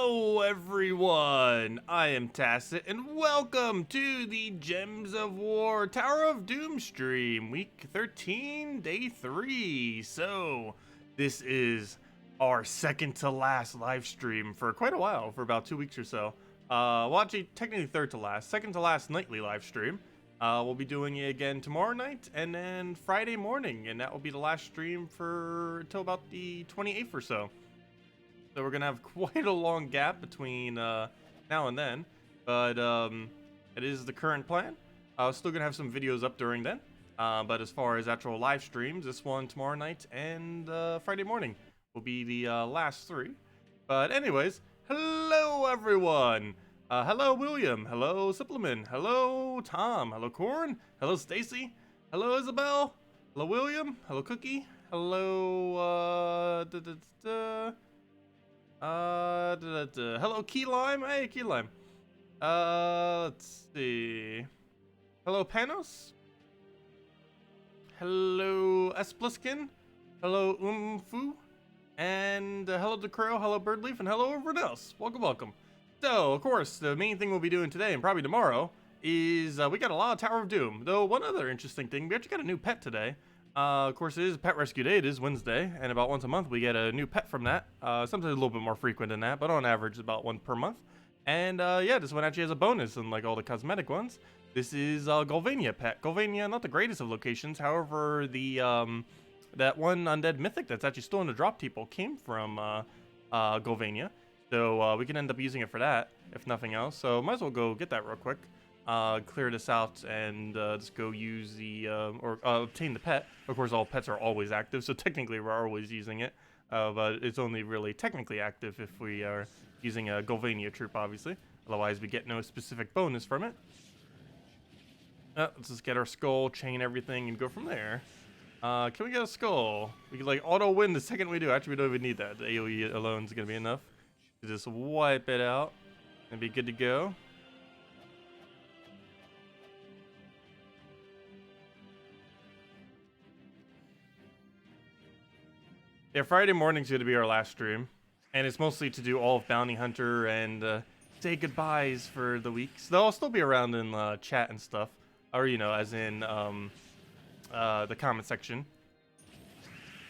Hello everyone, I am Tacet and welcome to the Gems of War Tower of Doom stream, week 13, day 3. So, this is our second to last live stream for quite a while, for about 2 weeks or so. Well actually, technically third to last, second to last nightly live stream. We'll be doing it again tomorrow night and then Friday morning, and that will be the last stream for until about the 28th or so. So we're gonna have quite a long gap between now and then, but it is the current plan. Still gonna have some videos up during then, but as far as actual live streams, this one tomorrow night and Friday morning will be the last 3. But anyways, hello everyone. Hello William. Hello Supplement. Hello Tom. Hello Corn. Hello Stacy. Hello Isabel. Hello William. Hello Cookie. Hello hello Key Lime. Hey Key Lime. Let's see. Hello Panos. Hello Espliskin. Hello Umfu. And hello DeCrow. Hello Birdleaf. And hello everyone else. Welcome. So, of course, the main thing we'll be doing today and probably tomorrow is we got a lot of Tower of Doom. Though one other interesting thing, we actually got a new pet today. Of course, it is Pet Rescue Day. It is Wednesday, and about once a month we get a new pet from that. Sometimes a little bit more frequent than that, but on average about 1 per month. And yeah, this one actually has a bonus, unlike all the cosmetic ones. This is Golvania pet. Golvania, not the greatest of locations. However, the that one undead mythic that's actually still in the drop people came from Golvania. So we can end up using it for that, if nothing else. So might as well go get that real quick. Clear this out and just go use the or obtain the pet. Of course, all pets are always active, so technically we're always using it, but it's only really technically active if we are using a Golvania troop, obviously. Otherwise, we get no specific bonus from it. Let's just get our skull, chain everything, and go from there. Can we get a skull? We can like auto win the second we do. Actually, we don't even need that. The AoE alone is gonna be enough to just wipe it out and be good to go. Yeah, Friday morning's going to be our last stream, and it's mostly to do all of Bounty Hunter and say goodbyes for the weeks. They'll still be around in chat and stuff, or you know, as in the comment section.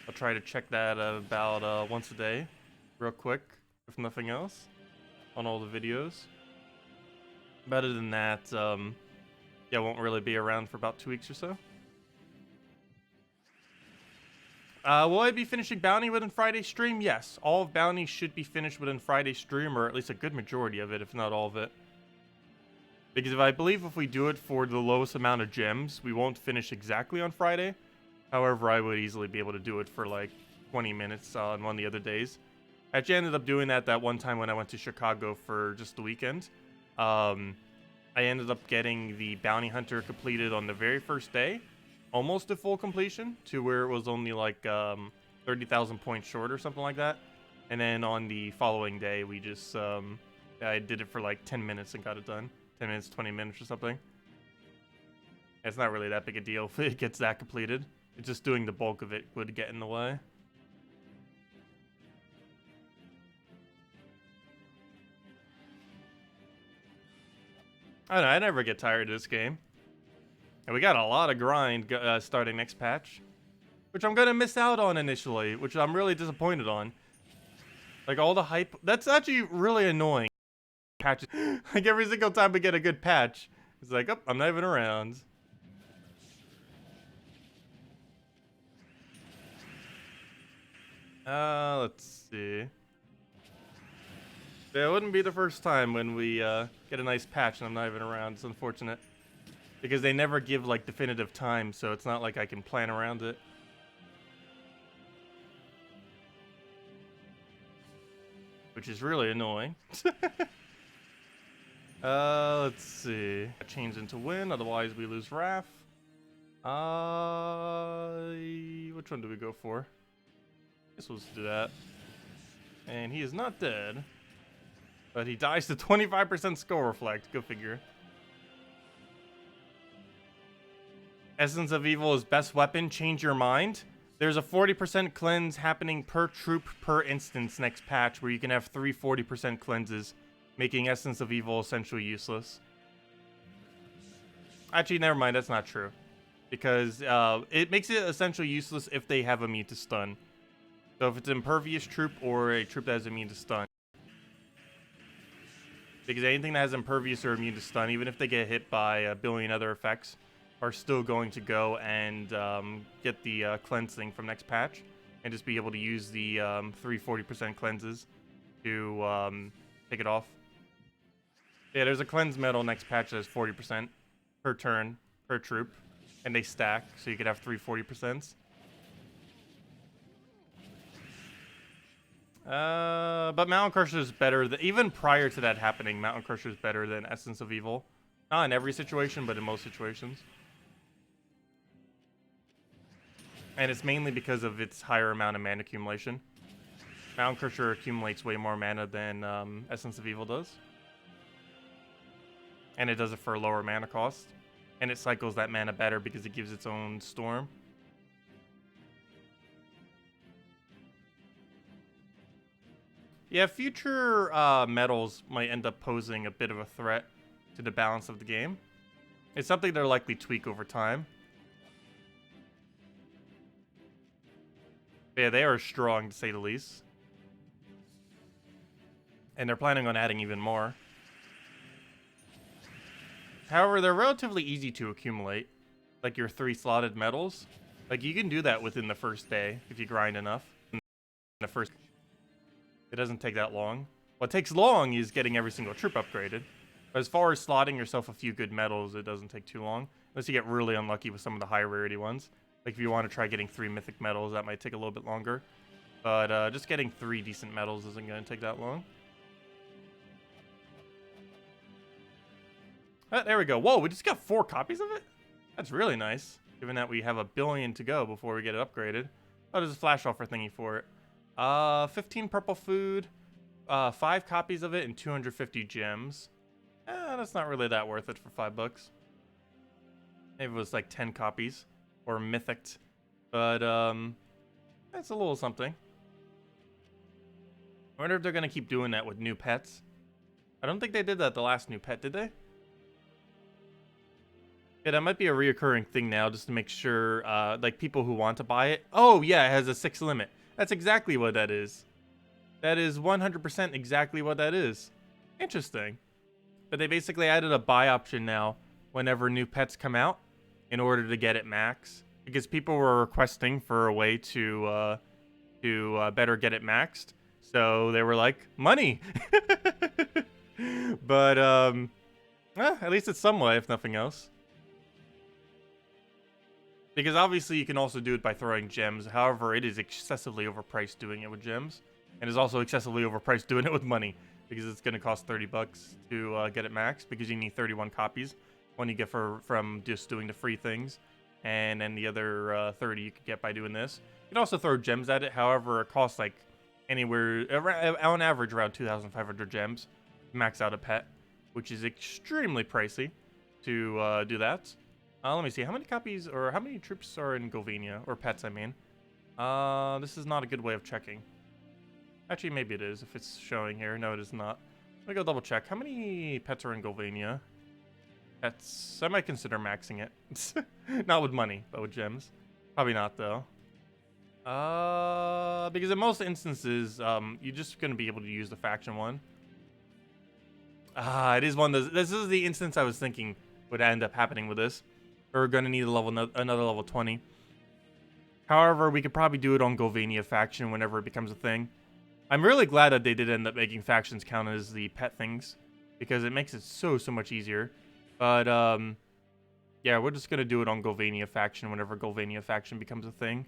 I'll try to check that about once a day, real quick, if nothing else, on all the videos. Better than that, yeah, won't really be around for about 2 weeks or so. Will I be finishing Bounty within Friday's stream? Yes. All of Bounty should be finished within Friday's stream, or at least a good majority of it, if not all of it. Because I believe if we do it for the lowest amount of gems, we won't finish exactly on Friday. However, I would easily be able to do it for like 20 minutes on one of the other days. I actually ended up doing that one time when I went to Chicago for just the weekend. I ended up getting the Bounty Hunter completed on the very first day. Almost to full completion, to where it was only like 30,000 points short or something like that. And then on the following day, we just I did it for like 10 minutes and got it done. 10 minutes, 20 minutes or something. It's not really that big a deal if it gets that completed. It's just doing the bulk of it would get in the way. I don't know, I never get tired of this game. And we got a lot of grind starting next patch, which I'm going to miss out on initially, which I'm really disappointed on. Like, all the hype. That's actually really annoying. Patches. Like, every single time we get a good patch, it's like, oh, I'm not even around. Let's see. Yeah, it wouldn't be the first time when we get a nice patch and I'm not even around. It's unfortunate. Because they never give, like, definitive time, so it's not like I can plan around it. Which is really annoying. Let's see. Change into win, otherwise we lose Wrath. Which one do we go for? I guess we'll just do that. And he is not dead. But he dies to 25% skull reflect. Go figure. Essence of Evil is best weapon. Change your mind. There's a 40% cleanse happening per troop per instance next patch, where you can have 3 40% cleanses, making Essence of Evil essentially useless. Actually, never mind, that's not true. Because it makes it essentially useless if they have immune to stun. So if it's an impervious troop or a troop that has immune to stun. Because anything that has impervious or immune to stun, even if they get hit by a billion other effects, are still going to go and get the cleanse thing from next patch. And just be able to use the 3 40% cleanses to take it off. Yeah, there's a cleanse medal next patch that's 40% per turn, per troop. And they stack, so you could have 3 40%. But Mountain Crusher is better even prior to that happening. Mountain Crusher is better than Essence of Evil. Not in every situation, but in most situations. And it's mainly because of its higher amount of mana accumulation. Mountain Crusher accumulates way more mana than Essence of Evil does. And it does it for a lower mana cost. And it cycles that mana better because it gives its own storm. Yeah, future medals might end up posing a bit of a threat to the balance of the game. It's something they'll likely tweak over time. But yeah, they are strong, to say the least. And they're planning on adding even more. However, they're relatively easy to accumulate. Like your 3 slotted medals. Like, you can do that within the first day if you grind enough. In the first... It doesn't take that long. What takes long is getting every single troop upgraded. But as far as slotting yourself a few good medals, it doesn't take too long. Unless you get really unlucky with some of the high rarity ones. Like, if you want to try getting 3 mythic medals, that might take a little bit longer. But just getting 3 decent medals isn't going to take that long. There we go. Whoa, we just got 4 copies of it? That's really nice, given that we have a billion to go before we get it upgraded. Oh, there's a flash offer thingy for it. 15 purple food, 5 copies of it, and 250 gems. That's not really that worth it for $5. Maybe it was like 10 copies, or mythic. But, that's a little something. I wonder if they're going to keep doing that with new pets. I don't think they did that the last new pet, did they? Yeah, that might be a reoccurring thing now, just to make sure, like, people who want to buy it. Oh, yeah, it has a 6 limit. That's exactly what that is. That is 100% exactly what that is. Interesting. But they basically added a buy option now whenever new pets come out in order to get it max. Because people were requesting for a way to better get it maxed. So they were like, money! But, at least it's some way, if nothing else. Because obviously you can also do it by throwing gems. However, it is excessively overpriced doing it with gems. And is also excessively overpriced doing it with money. Because it's going to cost $30 to get it maxed. Because you need 31 copies. One you get from just doing the free things. And then the other 30 you could get by doing this. You can also throw gems at it. However, it costs like anywhere, on average, around 2,500 gems to max out a pet. Which is extremely pricey to do that. Let me see. How many copies or how many troops are in Golvania? Or pets, I mean. This is not a good way of checking. Actually, maybe it is if it's showing here. No, it is not. Let me go double check. How many pets are in Golvania? Pets. I might consider maxing it. Not with money, but with gems. Probably not, though. Because in most instances, you're just going to be able to use the faction one. It is one of those. This is the instance I was thinking would end up happening with this. We're going to need another level 20. However, we could probably do it on Golvania faction whenever it becomes a thing. I'm really glad that they did end up making factions count as the pet things. Because it makes it so much easier. But, yeah, we're just going to do it on Golvania faction whenever Golvania faction becomes a thing.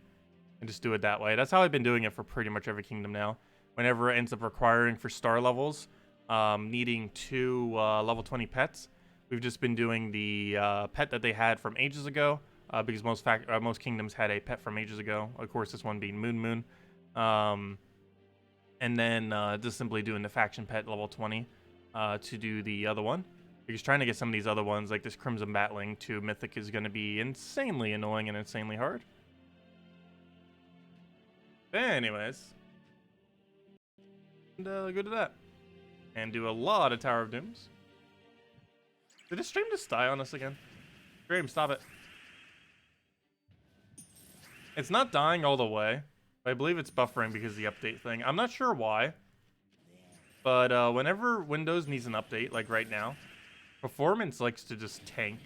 And just do it that way. That's how I've been doing it for pretty much every kingdom now. Whenever it ends up requiring for star levels, needing 2 level 20 pets. We've just been doing the pet that they had from ages ago, because most kingdoms had a pet from ages ago. Of course, this one being Moon. And then just simply doing the faction pet level 20 to do the other one. Because trying to get some of these other ones, like this Crimson Battling to Mythic, is going to be insanely annoying and insanely hard. Anyways. And go to that. And do a lot of Tower of Dooms. Did the stream just die on us again? Stream, stop it. It's not dying all the way. I believe it's buffering because of the update thing. I'm not sure why. But whenever Windows needs an update, like right now, performance likes to just tank.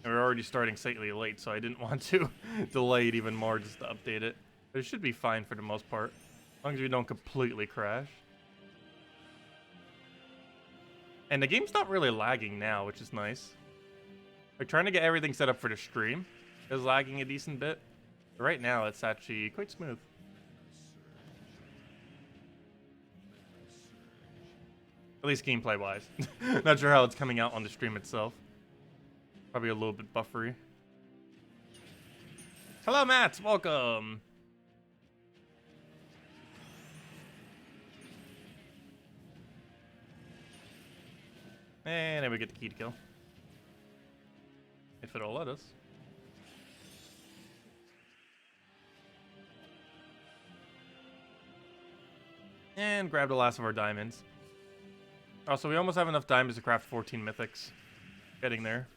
And we're already starting slightly late, so I didn't want to delay it even more just to update it. But it should be fine for the most part, as long as we don't completely crash. And the game's not really lagging now, which is nice. Like, trying to get everything set up for the stream is lagging a decent bit. But right now, it's actually quite smooth. At least gameplay-wise. Not sure how it's coming out on the stream itself. Probably a little bit buffery. Hello, Matt. Welcome. And then we get the key to kill. If it'll let us. And grab the last of our diamonds. Also, we almost have enough diamonds to craft 14 mythics. Getting there.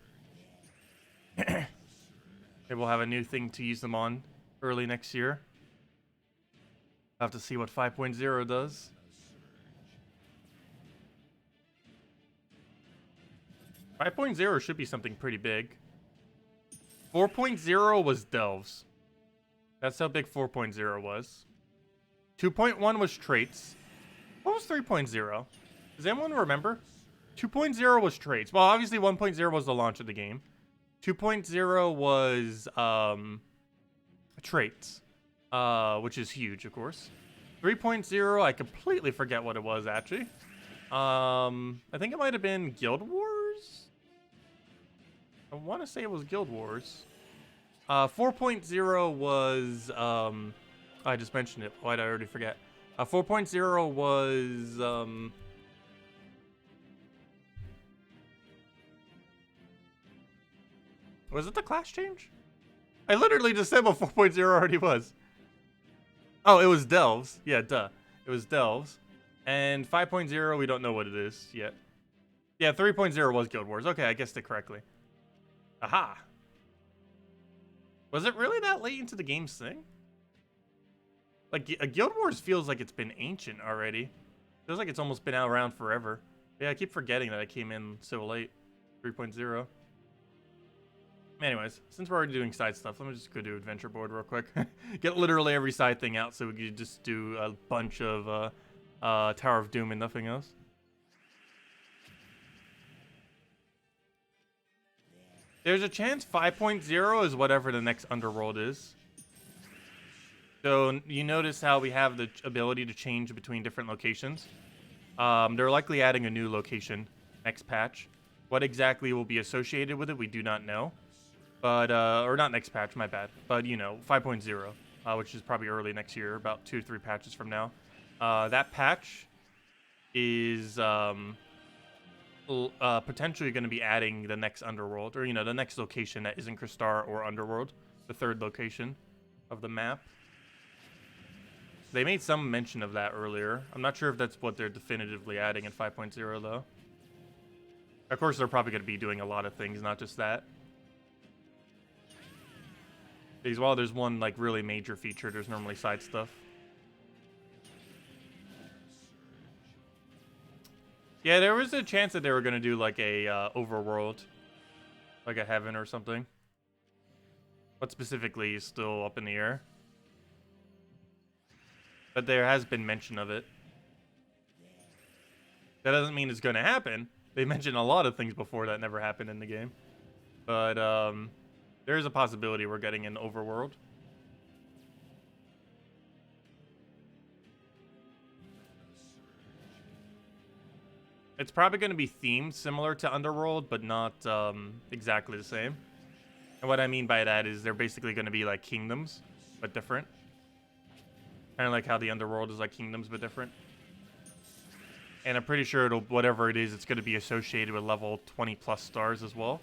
Maybe we'll have a new thing to use them on early next year. Have to see what 5.0 does. .0 should be something pretty big. 4.0 was delves. That's how big 4.0 was. 2.1 was traits. What was 3.0? Does anyone remember? 2.0 was traits. Well, obviously 1.0 was the launch of the game. 2.0 was traits, which is huge, of course. 3.0, I completely forget what it was, actually. I think it might have been Guild Wars? I want to say it was Guild Wars. 4.0 was, I just mentioned it. Why did I already forget? 4.0 was, was it the class change? I literally just said what 4.0 already was. Oh, it was delves. Yeah, duh. It was delves. And 5.0, we don't know what it is yet. Yeah, 3.0 was Guild Wars. Okay, I guessed it correctly. Aha. Was it really that late into the game's thing? Like, a Guild Wars feels like it's been ancient already. Feels like it's almost been out around forever. Yeah, I keep forgetting that I came in so late. 3.0. Anyways, since we're already doing side stuff, let me just go do adventure board real quick. Get literally every side thing out so we can just do a bunch of Tower of Doom and nothing else. There's a chance 5.0 is whatever the next underworld is. So you notice how we have the ability to change between different locations. They're likely adding a new location next patch. What exactly will be associated with it, we do not know. But, or not next patch, my bad. But, you know, 5.0, which is probably early next year, about 2 to 3 patches from now. That patch is potentially going to be adding the next underworld, or, you know, the next location that isn't Crystar or Underworld, the third location of the map. They made some mention of that earlier. I'm not sure if that's what they're definitively adding in 5.0, though. Of course, they're probably going to be doing a lot of things, not just that. Because while there's one, like, really major feature, there's normally side stuff. Yeah, there was a chance that they were going to do, like, a overworld. Like a heaven or something. But specifically is still up in the air. But there has been mention of it. That doesn't mean it's going to happen. They mentioned a lot of things before that never happened in the game. But, there is a possibility we're getting an overworld. It's probably going to be themed similar to Underworld, but not exactly the same. And what I mean by that is they're basically going to be like kingdoms, but different. Kind of like how the Underworld is like kingdoms, but different. And I'm pretty sure it'll, whatever it is, it's going to be associated with level 20 plus stars as well.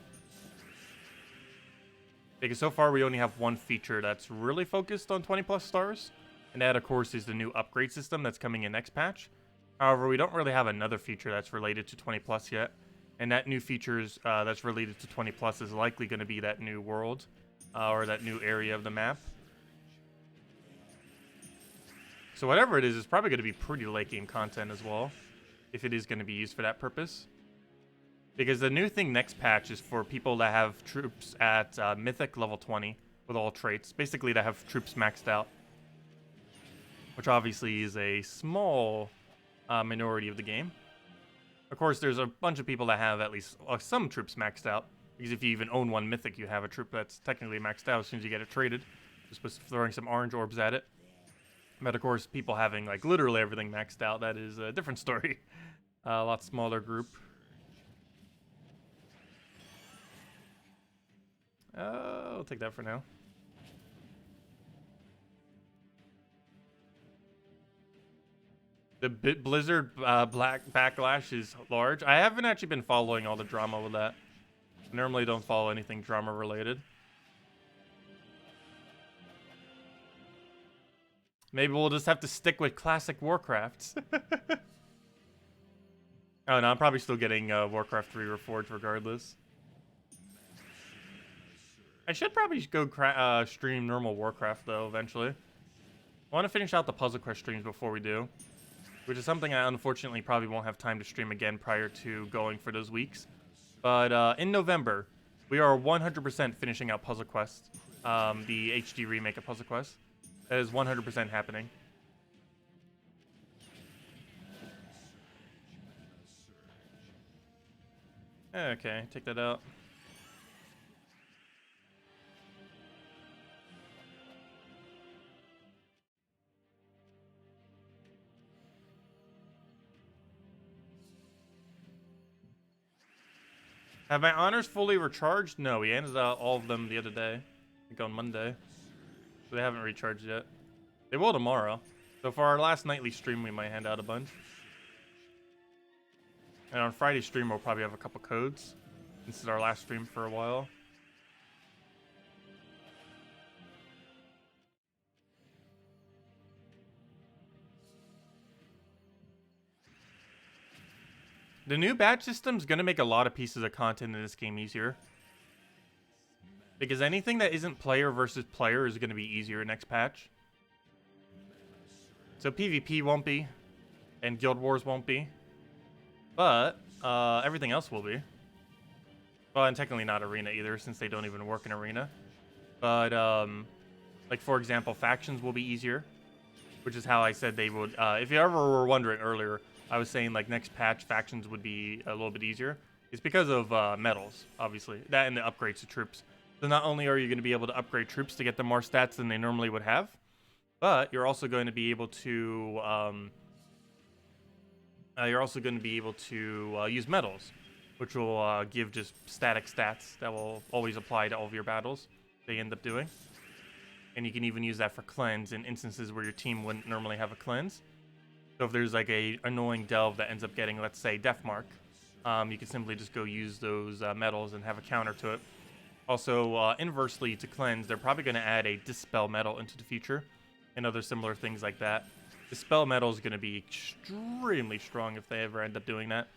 Because so far we only have one feature that's really focused on 20+ stars. And that, of course, is the new upgrade system that's coming in next patch. However, we don't really have another feature that's related to 20+ yet. And that new features that's related to 20+ is likely going to be that new world. Or that new area of the map. So whatever it is, it's probably going to be pretty late game content as well. If it is going to be used for that purpose. Because the new thing next patch is for people that have troops at Mythic level 20 with all traits. Basically, that have troops maxed out. Which obviously is a small minority of the game. Of course, there's a bunch of people that have at least some troops maxed out. Because if you even own one Mythic, you have a troop that's technically maxed out as soon as you get it traded. Just throwing some orange orbs at it. But of course, people having like literally everything maxed out, that is a different story. A lot smaller group. I'll take that for now. The Blizzard Black Backlash is large. I haven't actually been following all the drama with that. I normally don't follow anything drama related. Maybe we'll just have to stick with classic Warcrafts. Oh no, I'm probably still getting Warcraft 3 Reforged regardless. I should probably go stream normal Warcraft though eventually. I want to finish out the Puzzle Quest streams before we do. Which is something I unfortunately probably won't have time to stream again prior to going for those weeks. But in November, we are 100% finishing out Puzzle Quest. The HD remake of Puzzle Quest. That is 100% happening. Okay, take that out. Have my honors fully recharged? No, we handed out all of them the other day. I think on Monday. So they haven't recharged yet. They will tomorrow. So for our last nightly stream, we might hand out a bunch. And on Friday's stream, we'll probably have a couple codes. This is our last stream for a while. The new badge system is going to make a lot of pieces of content in this game easier. Because anything that isn't player versus player is going to be easier next patch. So PvP won't be. And Guild Wars won't be. But everything else will be. Well, and technically not Arena either, since they don't even work in Arena. But, like, for example, factions will be easier. Which is how I said they would. If you ever were wondering earlier, I was saying, like, next patch, factions would be a little bit easier. It's because of medals, obviously. That and the upgrades to troops. So not only are you going to be able to upgrade troops to get them more stats than they normally would have, but you're also going to be able to use medals, which will give just static stats that will always apply to all of your battles they end up doing. And you can even use that for cleanse in instances where your team wouldn't normally have a cleanse. So if there's like a annoying delve that ends up getting, let's say, Death Mark, you can simply just go use those medals and have a counter to it. Also, inversely to cleanse, they're probably going to add a Dispel medal into the future and other similar things like that. Dispel medal is going to be extremely strong if they ever end up doing that.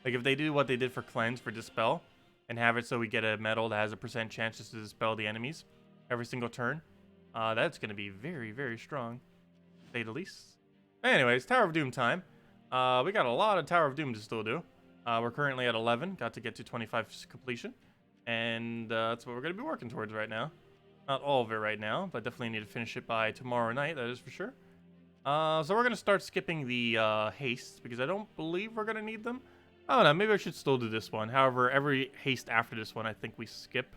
Like if they do what they did for cleanse for Dispel and have it so we get a medal that has a % chance to dispel the enemies every single turn, that's going to be very, very strong, to say the least. Anyways, Tower of Doom time. We got a lot of Tower of Doom to still do. We're currently at 11, got to get to 25 completion. And that's what we're going to be working towards right now. Not all of it right now, but definitely need to finish it by tomorrow night, that is for sure. So we're going to start skipping the hastes, because I don't believe we're going to need them. I don't know, maybe I should still do this one. However, every haste after this one, I think we skip.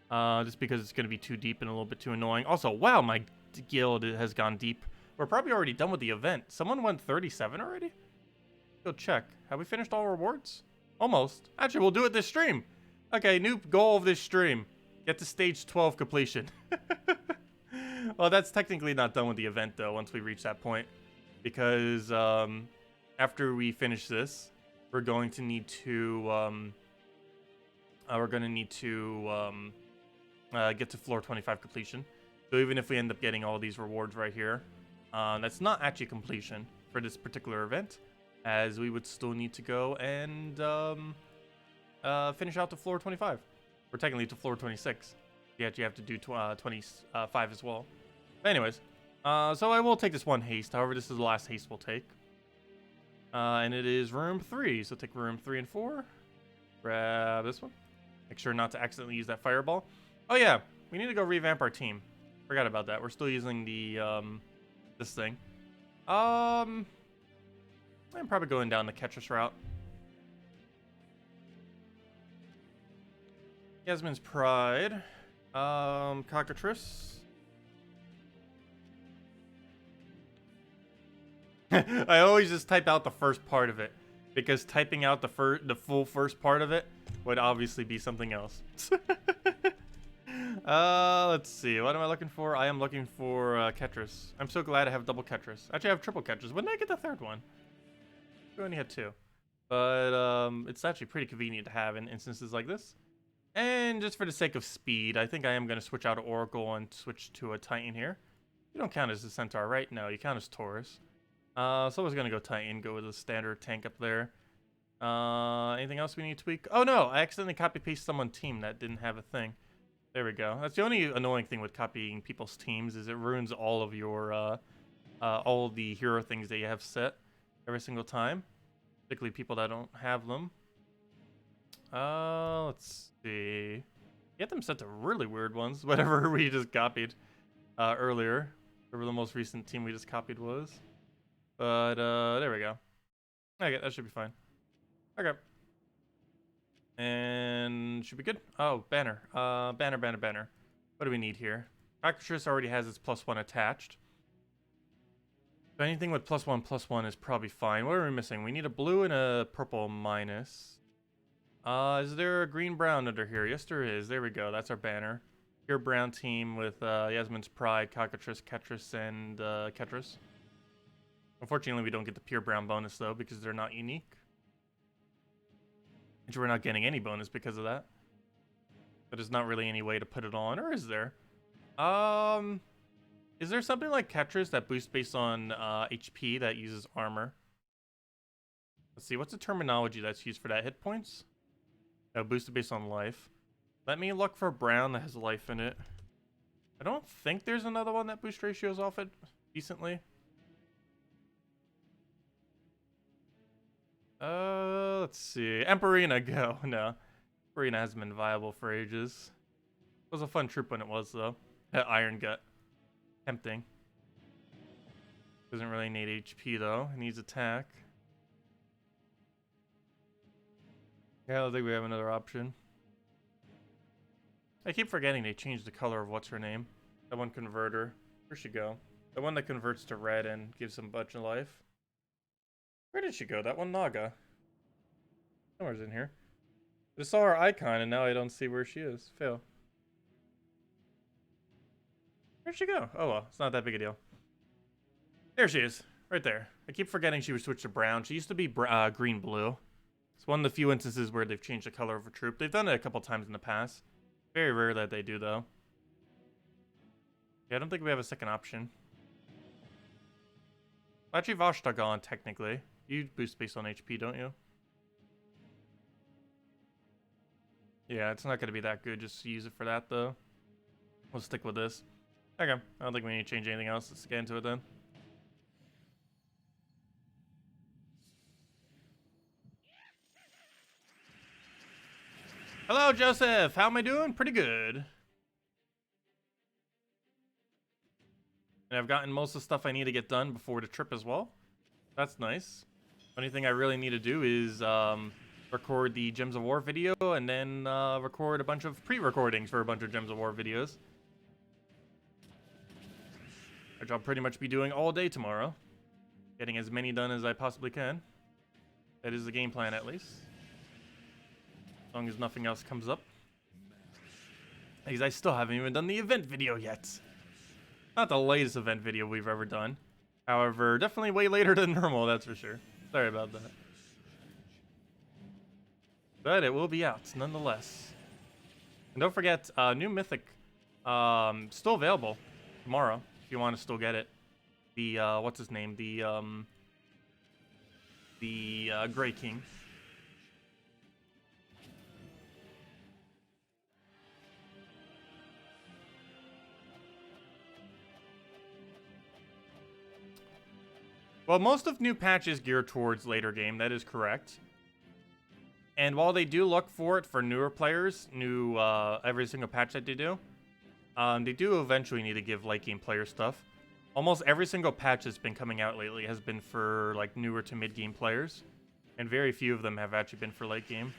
Just because it's going to be too deep and a little bit too annoying. Also, wow, my guild has gone deep. We're probably already done with the event. Someone went 37 already? Go check. Have we finished all rewards? Almost. Actually, we'll do it this stream. Okay, new goal of this stream. Get to stage 12 completion. Well, that's technically not done with the event, though, once we reach that point. Because after we finish this, we're going to need to... get to floor 25 completion. So even if we end up getting all these rewards right here, that's not actually completion for this particular event, as we would still need to go and finish out to floor 25. Or technically to floor 26. You actually have to do 25 as well. But anyways, so I will take this one haste. However, this is the last haste we'll take. And it is room 3. So take room 3 and 4. Grab this one. Make sure not to accidentally use that fireball. Oh yeah, we need to go revamp our team. Forgot about that. We're still using the this thing. I'm probably going down the Ketris route. Yasmin's Pride. Cockatrice. I always just type out the first part of it, because typing out the full first part of it would obviously be something else. Let's see. What am I looking for? I am looking for Ketris. I'm so glad I have double Ketris. Actually, I have triple Ketris. When did I get the third one? We only had 2. But it's actually pretty convenient to have in instances like this. And just for the sake of speed, I think I am going to switch out of Oracle and switch to a Titan here. You don't count as a Centaur, right? No, you count as Taurus. So I was going to go Titan, go with a standard tank up there. Anything else we need to tweak? Oh no, I accidentally copy-pasted someone's team that didn't have a thing. There we go. That's the only annoying thing with copying people's teams, is it ruins all of your, all of the hero things that you have set every single time. Particularly people that don't have them. Let's see. Get them set to really weird ones. Whatever we just copied earlier. Whatever the most recent team we just copied was. But there we go. Okay, that should be fine. Okay. And should be good. Oh, banner. Banner. What do we need here? Cockatrice already has its +1 attached. So anything with +1/+1 is probably fine. What are we missing? We need a blue and a purple minus. Is there a green-brown under here? Yes, there is. There we go. That's our banner. Pure brown team with Yasmin's Pride, Cockatrice, Ketris, and Ketris. Unfortunately, we don't get the pure brown bonus, though, because they're not unique. Which we're not getting any bonus because of that. But there's not really any way to put it on, or is there? Is there something like Ketris that boosts based on HP that uses armor? Let's see, what's the terminology that's used for that? Hit points? No, boosted based on life. Let me look for brown that has life in it. I don't think there's another one that boost ratios off it decently. Let's see. Emperina, go. No. Emperina hasn't been viable for ages. It was a fun troop when it was, though. Iron Gut. Tempting. Doesn't really need HP, though. It needs attack. Yeah, I don't think we have another option. I keep forgetting they changed the color of what's her name. That one converter. Where'd she go? The one that converts to red and gives some bunch of life. Where did she go? That one Naga. Somewhere's in here. I just saw her icon and now I don't see where she is. Fail. Where'd she go? Oh well, it's not that big a deal. There she is. Right there. I keep forgetting she was switched to brown. She used to be green-blue. It's one of the few instances where they've changed the color of a troop. They've done it a couple times in the past. Very rare that they do, though. Yeah, I don't think we have a second option. Actually, Vashtagon, technically. You boost based on HP, don't you? Yeah, it's not going to be that good. Just use it for that, though. We'll stick with this. Okay. I don't think we need to change anything else. Let's get into it, then. Hello, Joseph. How am I doing? Pretty good. And I've gotten most of the stuff I need to get done before the trip as well. That's nice. Only thing I really need to do is record the Gems of War video and then record a bunch of pre-recordings for a bunch of Gems of War videos. Which I'll pretty much be doing all day tomorrow. Getting as many done as I possibly can. That is the game plan, at least. As long as nothing else comes up. Because I still haven't even done the event video yet. Not the latest event video we've ever done. However, definitely way later than normal, that's for sure. Sorry about that. But it will be out, nonetheless. And don't forget, new Mythic Still available tomorrow if you want to still get it. The what's his name? The Grey King. Well, most of new patches geared towards later game. That is correct. And while they do look for it for newer players, every single patch that they do eventually need to give late game player stuff. Almost every single patch that's been coming out lately has been for like newer to mid game players, and very few of them have actually been for late game.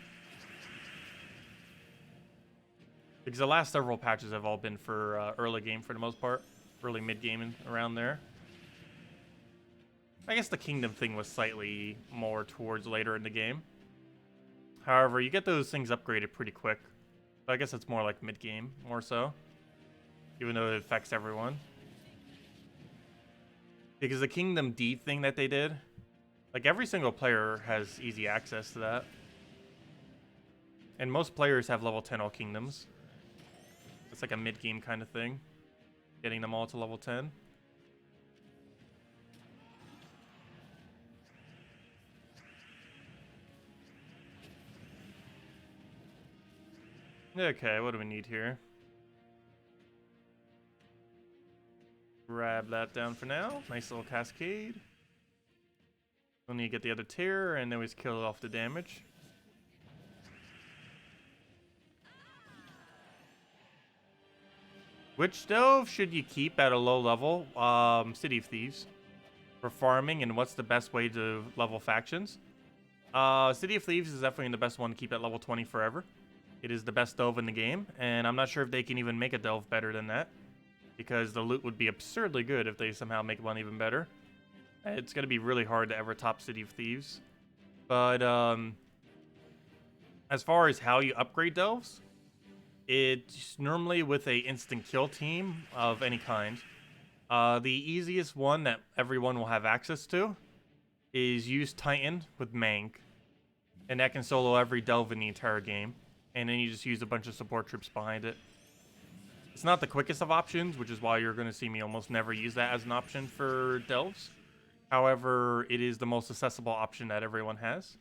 Because the last several patches have all been for early game for the most part, early mid game and around there. I guess the kingdom thing was slightly more towards later in the game. However, you get those things upgraded pretty quick. So I guess it's more like mid game, more so. Even though it affects everyone. Because the Kingdom D thing that they did, like every single player has easy access to that. And most players have level 10 all kingdoms. It's like a mid-game kind of thing. Getting them all to level 10. Okay, what do we need here? Grab that down for now. Nice little cascade. We'll need to get the other tier, and then we just kill off the damage. Which delve should you keep at a low level? City of Thieves. For farming, and what's the best way to level factions? City of Thieves is definitely the best one to keep at level 20 forever. It is the best delve in the game, and I'm not sure if they can even make a delve better than that. Because the loot would be absurdly good if they somehow make one even better. It's going to be really hard to ever top City of Thieves. But as far as how you upgrade delves, it's normally with a instant kill team of any kind. The easiest one that everyone will have access to is use Titan with Mank. And that can solo every delve in the entire game. And then you just use a bunch of support troops behind it. It's not the quickest of options, which is why you're going to see me almost never use that as an option for delves. However, it is the most accessible option that everyone has.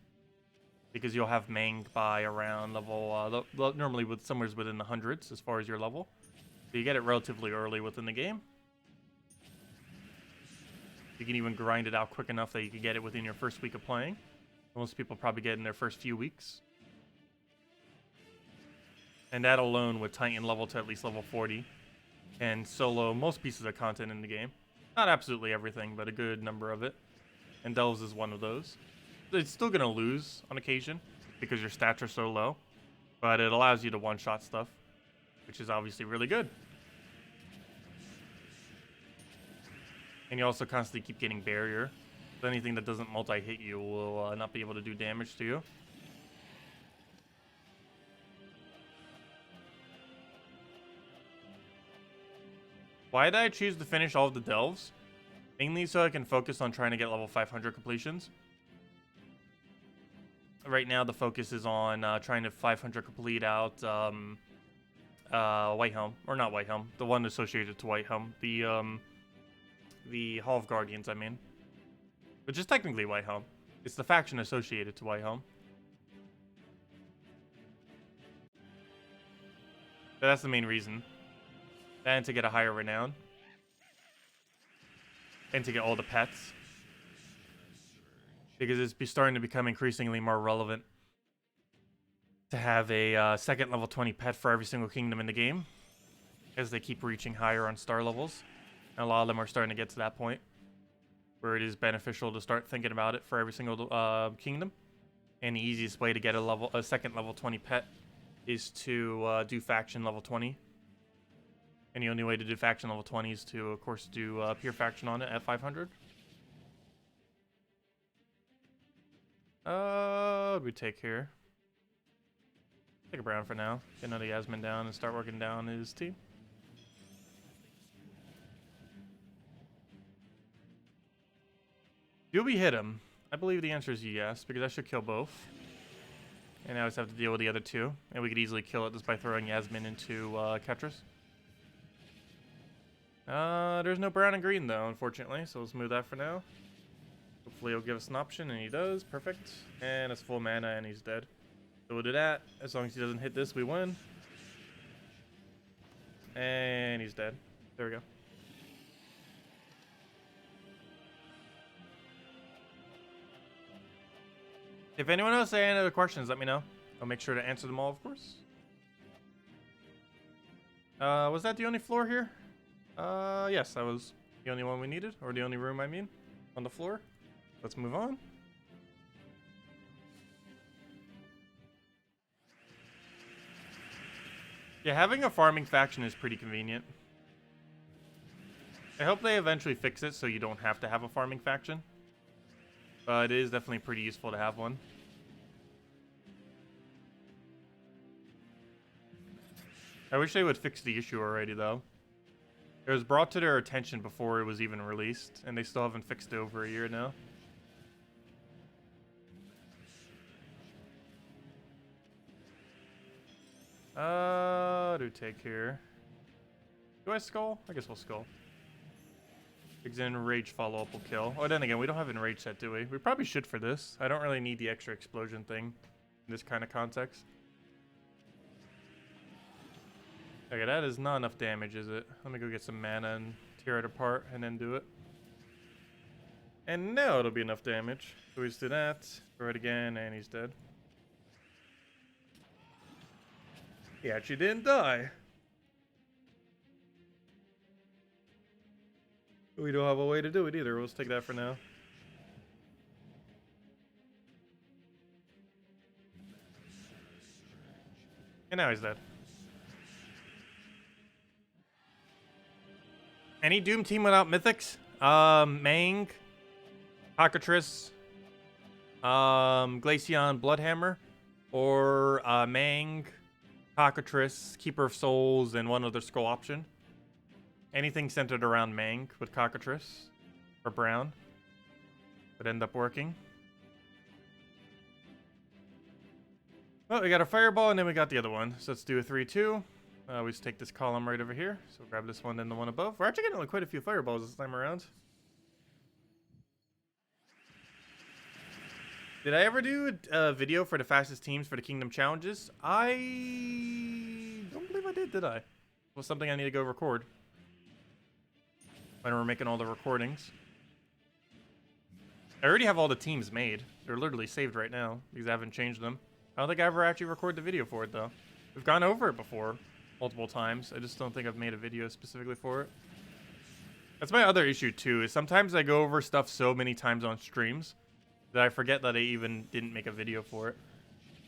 Because you'll have Mang by around level, normally with somewhere within the hundreds as far as your level. So you get it relatively early within the game. You can even grind it out quick enough that you can get it within your first week of playing. Most people probably get it in their first few weeks. And that alone with Titan level to at least level 40 and solo most pieces of content in the game. Not absolutely everything, but a good number of it. And Delves is one of those. It's still going to lose on occasion because your stats are so low, but it allows you to one-shot stuff, which is obviously really good. And you also constantly keep getting barrier. So anything that doesn't multi-hit you will not be able to do damage to you. Why did I choose to finish all of the delves? Mainly so I can focus on trying to get level 500 completions. Right now the focus is on trying to 500 complete out White Helm. Or not White Helm, the one associated to White Helm. The Hall of Guardians, I mean. Which is technically White Helm. It's the faction associated to White Helm. But that's the main reason. And to get a higher renown. And to get all the pets. Because it's starting to become increasingly more relevant to have a second level 20 pet for every single kingdom in the game. As they keep reaching higher on star levels. And a lot of them are starting to get to that point. Where it is beneficial to start thinking about it for every single kingdom. And the easiest way to get a second level 20 pet is to do faction level 20. And the only way to do faction level 20 is to, of course, do pure faction on it at 500. What do we take here? Take a Brown for now. Get another Yasmin down and start working down his team. Do we hit him? I believe the answer is yes, because I should kill both. And now I just have to deal with the other two. And we could easily kill it just by throwing Yasmin into Ketris. There's no brown and green though, unfortunately, so we'll smooth that for now. Hopefully he'll give us an option, and he does. Perfect. And it's full mana, and he's dead. So we'll do that. As long as he doesn't hit this, we win. And he's dead. There we go. If anyone else has any other questions, let me know. I'll make sure to answer them all, of course. Was that the only floor here? Yes, that was the only one we needed. Or the only room, I mean, on the floor. Let's move on. Yeah, having a farming faction is pretty convenient. I hope they eventually fix it so you don't have to have a farming faction. But it is definitely pretty useful to have one. I wish they would fix the issue already, though. It was brought to their attention before it was even released, and they still haven't fixed it over a year now. Do take here. Do I skull? I guess we'll skull. Pigs in rage follow-up will kill. Oh, then again, we don't have enrage set, do we? We probably should for this. I don't really need the extra explosion thing in this kind of context. Okay, that is not enough damage, is it? Let me go get some mana and tear it apart and then do it. And now it'll be enough damage. So we just do that, throw it again, and he's dead. He actually didn't die. We don't have a way to do it either. We'll just take that for now. And now he's dead. Any Doom team without mythics? Mang, Cockatrice, Glaceon, Bloodhammer, or Mang, Cockatrice, Keeper of Souls, and one other skull option. Anything centered around Mang with Cockatrice or Brown would end up working. Well, we got a Fireball, and then we got the other one. So let's do a 3-2. We just take this column right over here. So we'll grab this one and the one above. We're actually getting like quite a few Fireballs this time around. Did I ever do a video for the fastest teams for the Kingdom Challenges? I don't believe I did I? It was something I need to go record when we're making all the recordings. I already have all the teams made. They're literally saved right now because I haven't changed them. I don't think I ever actually recorded the video for it, though. We've gone over it before multiple times. I just don't think I've made a video specifically for it. That's my other issue, too, is sometimes I go over stuff so many times on streams that I forget that I even didn't make a video for it.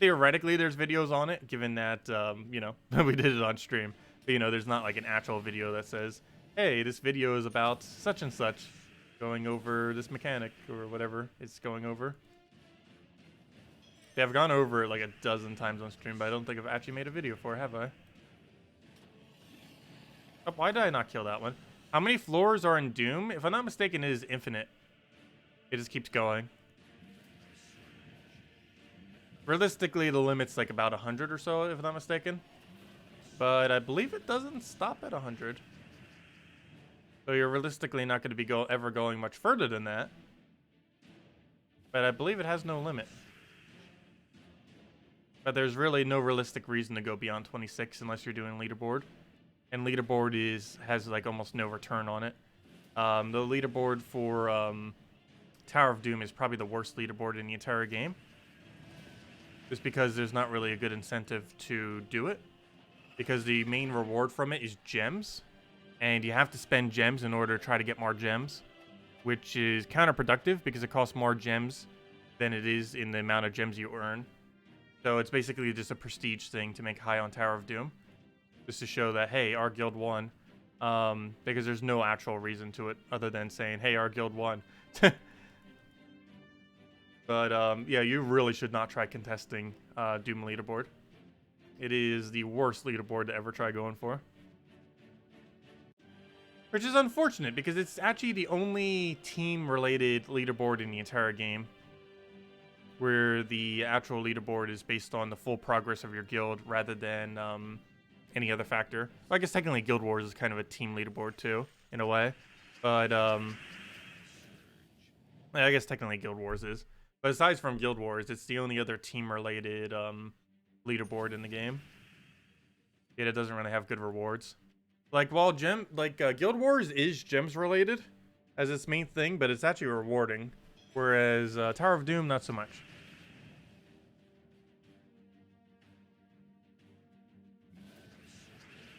Theoretically, there's videos on it, given that, you know, we did it on stream. But, you know, there's not like an actual video that says, hey, this video is about such and such, going over this mechanic or whatever it's going over. Yeah, I've gone over it like a dozen times on stream, but I don't think I've actually made a video for it, have I? Oh, why did I not kill that one? How many floors are in Doom? If I'm not mistaken, it is infinite. It just keeps going. Realistically, the limit's like about 100 or so, if I'm not mistaken. But I believe it doesn't stop at 100. So you're realistically not going to be ever going much further than that. But I believe it has no limit. But there's really no realistic reason to go beyond 26 unless you're doing Leaderboard. And Leaderboard has like almost no return on it. The Leaderboard for Tower of Doom is probably the worst Leaderboard in the entire game. Just because there's not really a good incentive to do it. Because the main reward from it is gems. And you have to spend gems in order to try to get more gems. Which is counterproductive because it costs more gems than it is in the amount of gems you earn. So it's basically just a prestige thing to make high on Tower of Doom. Just to show that, hey, our guild won. Because there's no actual reason to it other than saying, hey, our guild won. But, yeah, you really should not try contesting Doom Leaderboard. It is the worst leaderboard to ever try going for. Which is unfortunate, because it's actually the only team-related leaderboard in the entire game. Where the actual leaderboard is based on the full progress of your guild, rather than any other factor. Well, I guess technically Guild Wars is kind of a team leaderboard too, in a way. But I guess technically Guild Wars is. But aside from Guild Wars, it's the only other team-related leaderboard in the game. Yet it doesn't really have good rewards. Like, while Guild Wars is gems related as its main thing, but it's actually rewarding. Whereas Tower of Doom, not so much.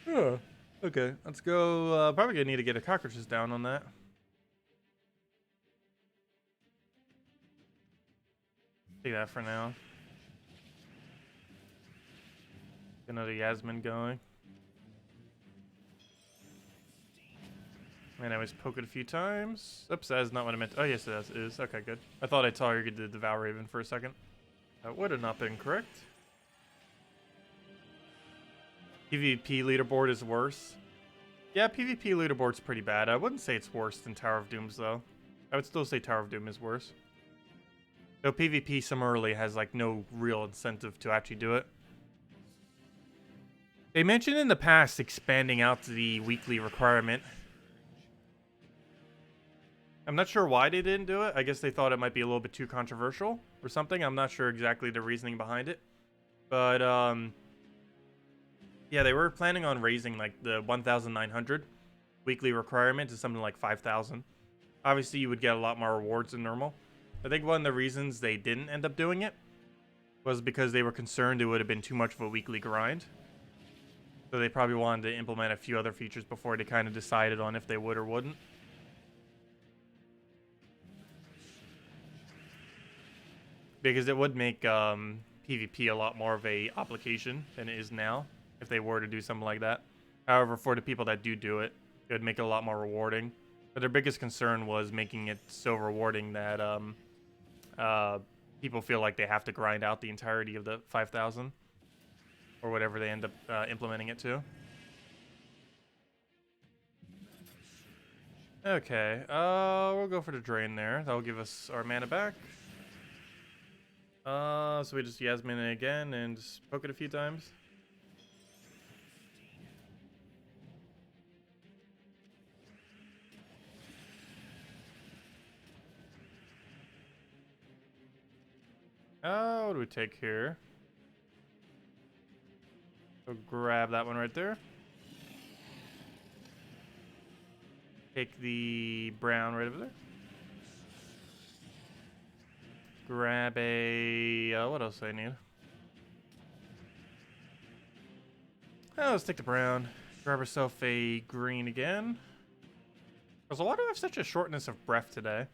Oh, okay, let's go. Probably gonna need to get a cockroaches down on that. See that for now. Get another Yasmin going. And I was poke it a few times. Oops, that is not what I meant. Oh, yes, it is. Okay, good. I thought I targeted the Devour Raven for a second. That would have not been correct. PvP leaderboard is worse. Yeah, PvP leaderboard's pretty bad. I wouldn't say it's worse than Tower of Dooms, though. I would still say Tower of Doom is worse. Though PvP similarly has, like, no real incentive to actually do it. They mentioned in the past expanding out the weekly requirement. I'm not sure why they didn't do it. I guess they thought it might be a little bit too controversial or something. I'm not sure exactly the reasoning behind it. But, yeah, they were planning on raising, like, the 1,900 weekly requirement to something like 5,000. Obviously, you would get a lot more rewards than normal. I think one of the reasons they didn't end up doing it was because they were concerned it would have been too much of a weekly grind. So they probably wanted to implement a few other features before they kind of decided on if they would or wouldn't. Because it would make PvP a lot more of a obligation than it is now if they were to do something like that. However, for the people that do it, it would make it a lot more rewarding. But their biggest concern was making it so rewarding that people feel like they have to grind out the entirety of the 5,000 or whatever they end up implementing it to. Okay, we'll go for the drain there. That'll give us our mana back. So we just Yasmin it again and just poke it a few times. What do we take here? So grab that one right there. Take the brown right over there. Grab a... what else do I need? Oh, let's take the brown. Grab herself a green again. Because why do I have such a shortness of breath today?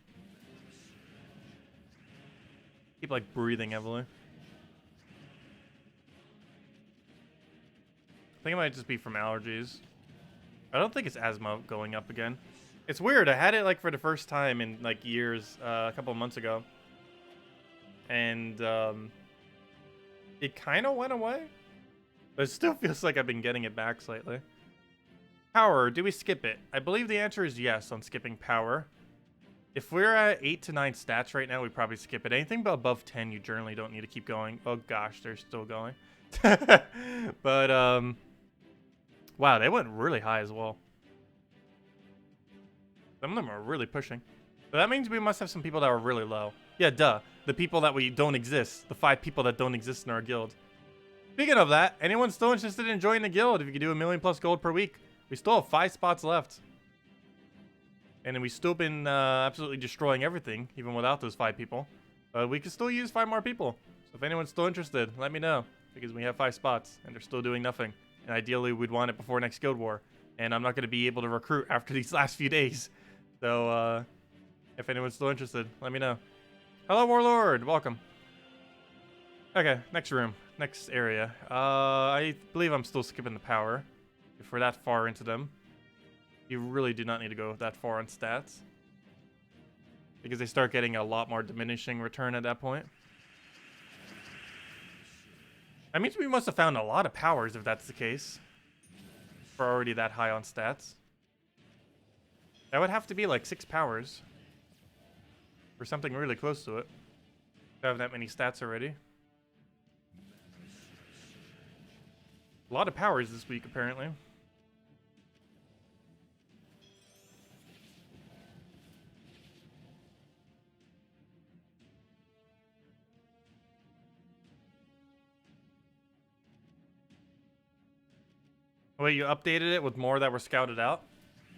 Keep, like, breathing heavily. I think it might just be from allergies. I don't think it's asthma going up again. It's weird. I had it, like, for the first time in, like, years, a couple of months ago. And it kind of went away, but it still feels like I've been getting it back slightly. Power, do we skip it? I believe the answer is yes on skipping power. If we're at 8 to 9 stats right now, we probably skip it. Anything above 10, you generally don't need to keep going. Oh gosh, they're still going. But wow, they went really high as well. Some of them are really pushing. But that means we must have some people that are really low. Yeah, duh. The people that we don't exist. The 5 people that don't exist in our guild. Speaking of that, anyone still interested in joining the guild? If you could do 1 million plus gold per week. We still have 5 spots left. And we've still been absolutely destroying everything, even without those 5 people. But we could still use 5 more people. So if anyone's still interested, let me know. Because we have 5 spots, and they're still doing nothing. And ideally, we'd want it before next guild war. And I'm not going to be able to recruit after these last few days. So, if anyone's still interested, let me know. Hello, Warlord. Welcome. Okay, next room. Next area. I believe I'm still skipping the power. If we're that far into them. You really do not need to go that far on stats. Because they start getting a lot more diminishing return at that point. That means we must have found a lot of powers if that's the case. If we're already that high on stats. That would have to be like 6 powers. Or something really close to it. To have that many stats already. A lot of powers this week, apparently. Wait, you updated it with more that were scouted out?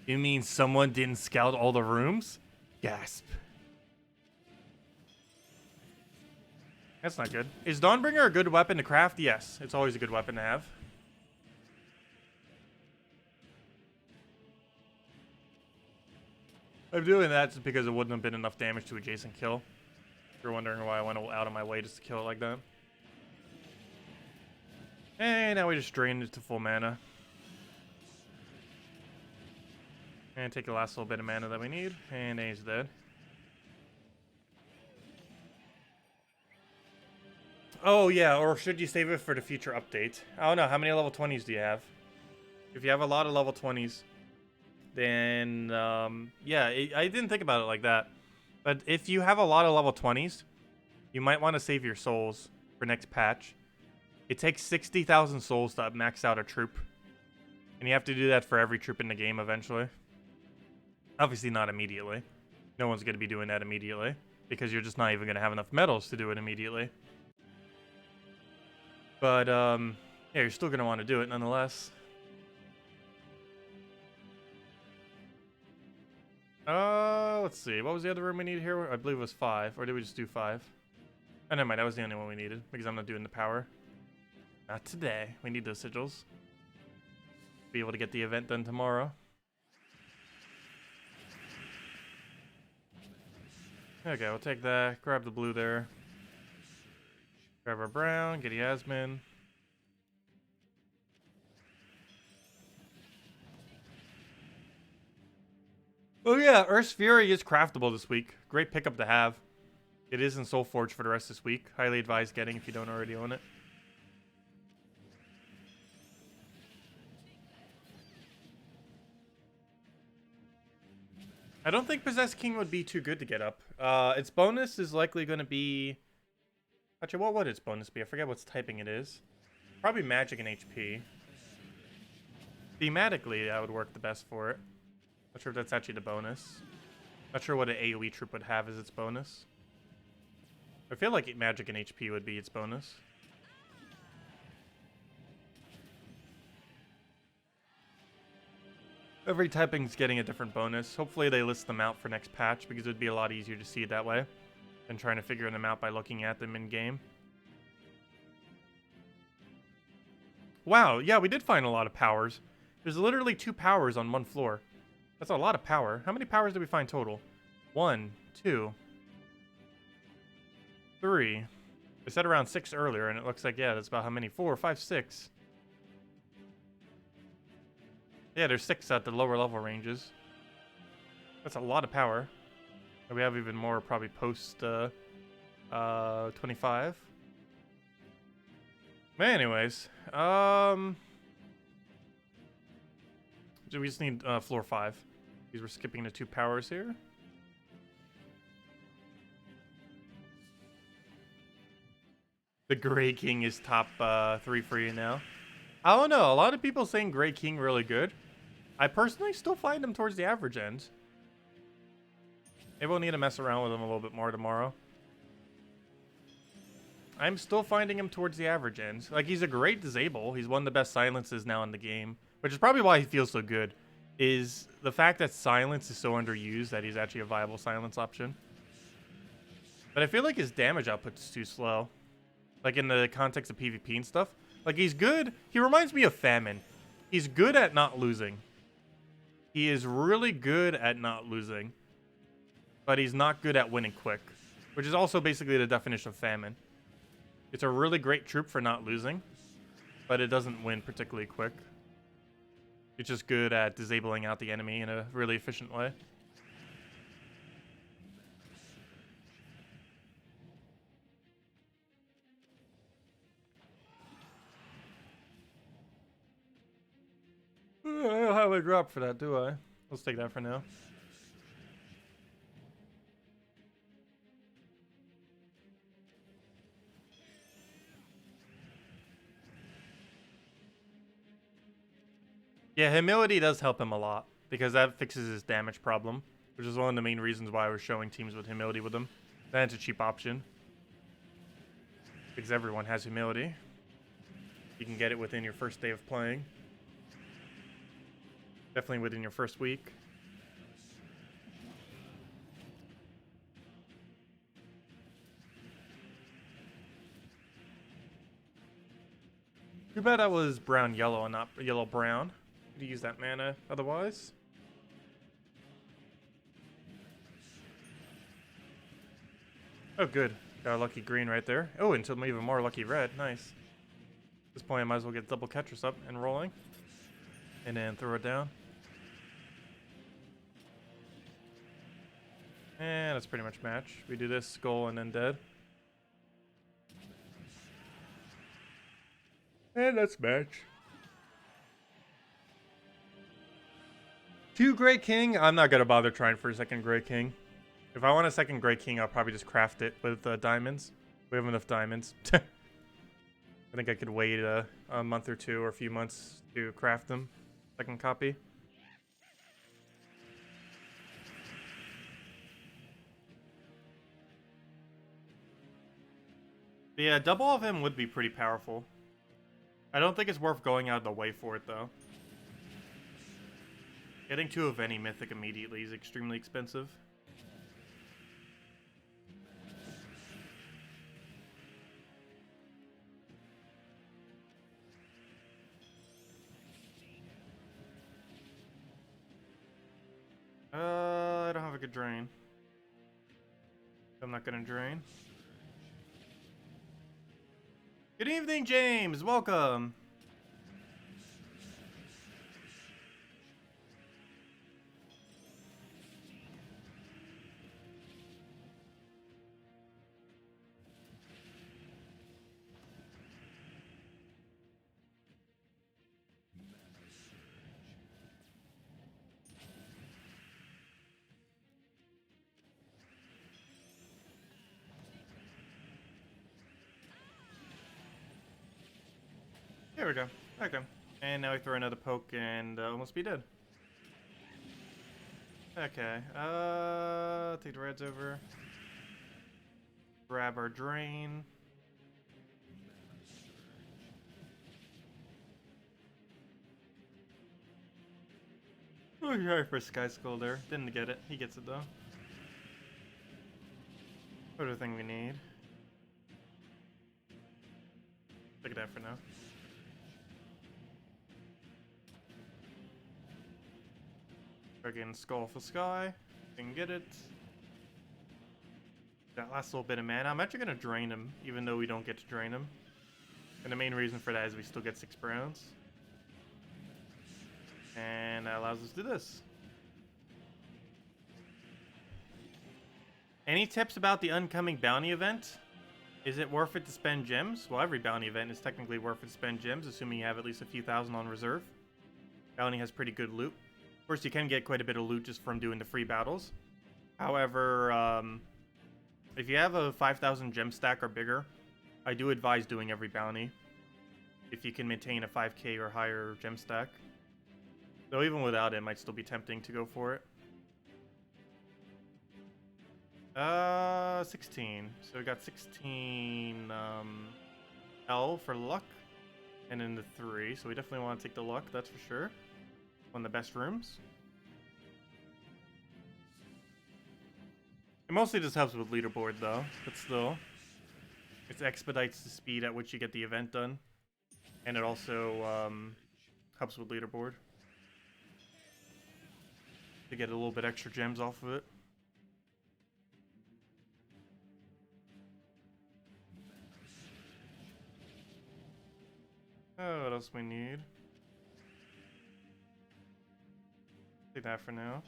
You mean someone didn't scout all the rooms? Gasp. That's not good. Is Dawnbringer a good weapon to craft? Yes, it's always a good weapon to have. I'm doing that just because it wouldn't have been enough damage to adjacent kill. If you're wondering why I went out of my way just to kill it like that. And now we just drained it to full mana. And take the last little bit of mana that we need. And he's dead. Oh, yeah, or should you save it for the future update? I don't know. How many level 20s do you have? If you have a lot of level 20s, then, yeah, I didn't think about it like that. But if you have a lot of level 20s, you might want to save your souls for next patch. It takes 60,000 souls to max out a troop. And you have to do that for every troop in the game eventually. Obviously not immediately. No one's going to be doing that immediately. Because you're just not even going to have enough medals to do it immediately. But, yeah, you're still going to want to do it nonetheless. Let's see. What was the other room we needed here? I believe it was 5. Or did we just do 5? Oh, never mind. That was the only one we needed. Because I'm not doing the power. Not today. We need those sigils. Be able to get the event done tomorrow. Okay, we'll take that. Grab the blue there. Grab our brown. Get Yasmin. Oh yeah, Earth's Fury is craftable this week. Great pickup to have. It is in Soulforge for the rest of this week. Highly advised getting if you don't already own it. I don't think Possessed King would be too good to get up. Its bonus is likely going to be... Actually, what would its bonus be? I forget what typing it is. Probably magic and HP. Thematically, that would work the best for it. Not sure if that's actually the bonus. Not sure what an AoE troop would have as its bonus. I feel like magic and HP would be its bonus. Every typing's getting a different bonus. Hopefully they list them out for next patch because it would be a lot easier to see it that way than trying to figure them out by looking at them in game. Wow, yeah, we did find a lot of powers. There's literally 2 powers on one floor. That's a lot of power. How many powers did we find total? 1, 2, 3. I said around 6 earlier, and it looks like, yeah, that's about how many? 4, 5, 6. Yeah, there's 6 at the lower level ranges. That's a lot of power. And we have even more probably post 25. But anyways, so we just need floor 5. Because we're skipping the 2 powers here. The Grey King is top 3 for you now. I don't know. A lot of people saying Grey King really good. I personally still find him towards the average end. Maybe we'll need to mess around with him a little bit more tomorrow. I'm still finding him towards the average end. Like, he's a great disable. He's one of the best silences now in the game. Which is probably why he feels so good. Is the fact that silence is so underused that he's actually a viable silence option. But I feel like his damage output is too slow. Like, in the context of PvP and stuff. Like, he's good. He reminds me of Famine. He's good at not losing. He is really good at not losing. But he's not good at winning quick. Which is also basically the definition of Famine. It's a really great troop for not losing. But it doesn't win particularly quick. It's just good at disabling out the enemy in a really efficient way. I don't have a drop for that, do I? Let's take that for now. Yeah, humility does help him a lot because that fixes his damage problem, which is one of the main reasons why we're showing teams with humility with him. That's a cheap option because everyone has humility. You can get it within your first day of playing. Definitely within your first week. Too bad I was brown-yellow and not yellow-brown. Could use that mana otherwise. Oh, good. Got a lucky green right there. Oh, and some even more lucky red. Nice. At this point, I might as well get double catchers up and rolling. And then throw it down. And that's pretty much match. We do this, skull, and then dead. And that's match. 2 Grey King? I'm not gonna bother trying for a second Grey King. If I want a second Grey King, I'll probably just craft it with diamonds. We have enough diamonds. I think I could wait a month or two or a few months to craft them. Second copy. But yeah, double of him would be pretty powerful. I don't think it's worth going out of the way for it, though. Getting 2 of any mythic immediately is extremely expensive. I don't have a good drain. I'm not gonna drain. Good evening, James! Welcome! There we go. Okay. And now we throw another poke and almost be dead. Okay. Take the reds over. Grab our drain. Oh, sorry for Sky Skull there. Didn't get it. He gets it though. Other thing we need. Look at that for now. Again, Skull for Sky. Didn't get it. That last little bit of mana. I'm actually going to drain him, even though we don't get to drain him. And the main reason for that is we still get 6 browns. And that allows us to do this. Any tips about the oncoming bounty event? Is it worth it to spend gems? Well, every bounty event is technically worth it to spend gems, assuming you have at least a few thousand on reserve. Bounty has pretty good loot. Of course, you can get quite a bit of loot just from doing the free battles. However, if you have a 5,000 gem stack or bigger, I do advise doing every bounty if you can maintain a 5k or higher gem stack. Though even without it, it might still be tempting to go for it. 16. So we got 16 L for luck, and then the 3. So we definitely want to take the luck, that's for sure. One of the best rooms. It mostly just helps with leaderboard though, but still. It expedites the speed at which you get the event done. And it also helps with leaderboard. To get a little bit extra gems off of it. Oh, what else we need? Take that for now.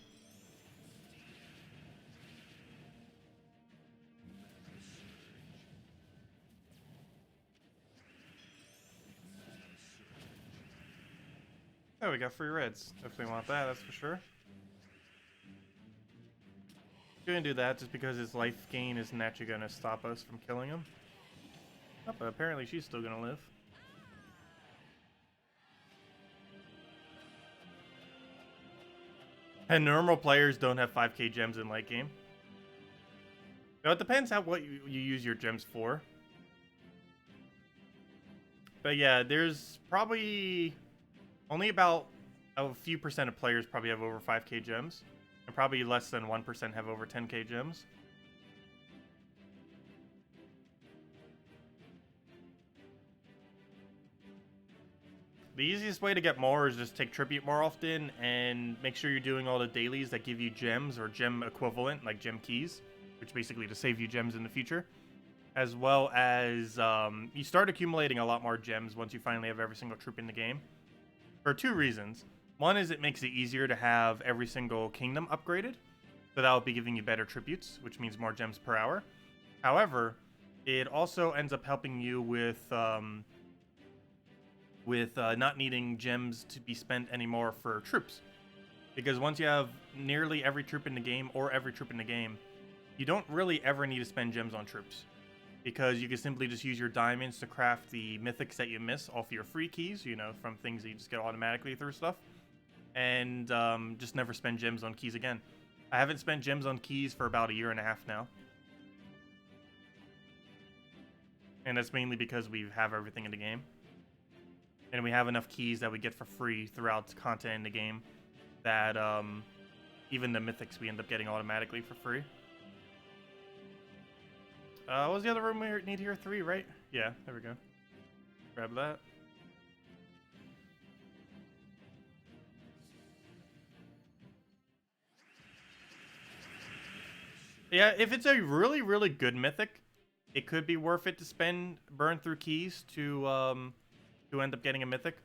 Oh, we got free reds. Definitely want that, that's for sure. Gonna do that just because his life gain isn't actually gonna stop us from killing him. Oh, but apparently she's still gonna live. And normal players don't have 5k gems in late game. So it depends on what you use your gems for. But yeah, there's probably only about a few percent of players probably have over 5k gems. And probably less than 1% have over 10k gems. The easiest way to get more is just take tribute more often and make sure you're doing all the dailies that give you gems or gem equivalent, like gem keys, which basically to save you gems in the future. As well as you start accumulating a lot more gems once you finally have every single troop in the game. For two reasons. One is it makes it easier to have every single kingdom upgraded. So that will be giving you better tributes, which means more gems per hour. However, it also ends up helping you with not needing gems to be spent anymore for troops. Because once you have nearly every troop in the game, or every troop in the game, you don't really ever need to spend gems on troops. Because you can simply just use your diamonds to craft the mythics that you miss off your free keys, you know, from things that you just get automatically through stuff. And just never spend gems on keys again. I haven't spent gems on keys for about 1.5 years now. And that's mainly because we have everything in the game. And we have enough keys that we get for free throughout content in the game that even the mythics we end up getting automatically for free. What was the other room we need here? 3, right? Yeah, there we go. Grab that. Yeah, if it's a really, really good mythic, it could be worth it to burn through keys to end up getting a mythic.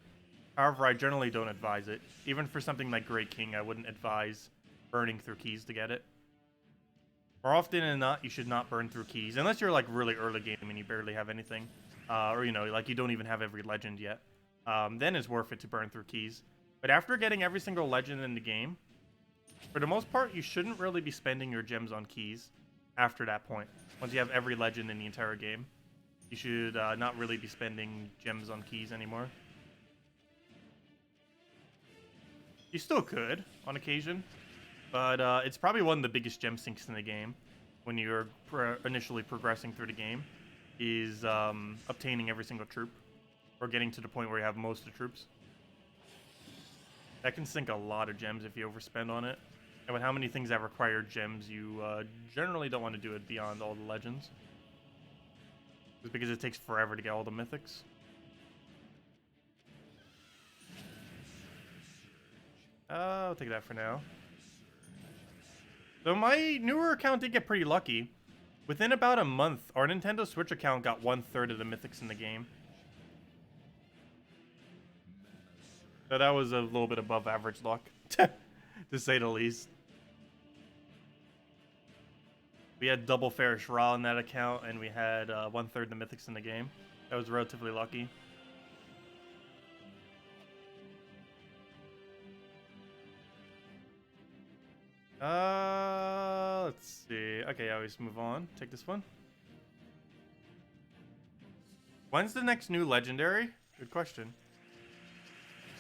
However, I generally don't advise it. Even for something like Great King, I wouldn't advise burning through keys to get it. More often than not, you should not burn through keys. Unless you're like really early game and you barely have anything. Or, you know, like you don't even have every legend yet. Then it's worth it to burn through keys. But after getting every single legend in the game, for the most part, you shouldn't really be spending your gems on keys after that point. Once you have every legend in the entire game, you should not really be spending gems on keys anymore. You still could, on occasion. But it's probably one of the biggest gem sinks in the game when you're initially progressing through the game, is obtaining every single troop, or getting to the point where you have most of the troops. That can sink a lot of gems if you overspend on it. And with how many things that require gems, you generally don't want to do it beyond all the legends. Just because it takes forever to get all the mythics. I'll take that for now. So my newer account did get pretty lucky. Within about a month, our Nintendo Switch account got 1/3 of the mythics in the game. So that was a little bit above average luck, to say the least. We had double fair Shral in that account, and we had 1/3 the mythics in the game. That was relatively lucky. Let's see. Okay, I always move on. Take this one. When's the next new legendary? Good question.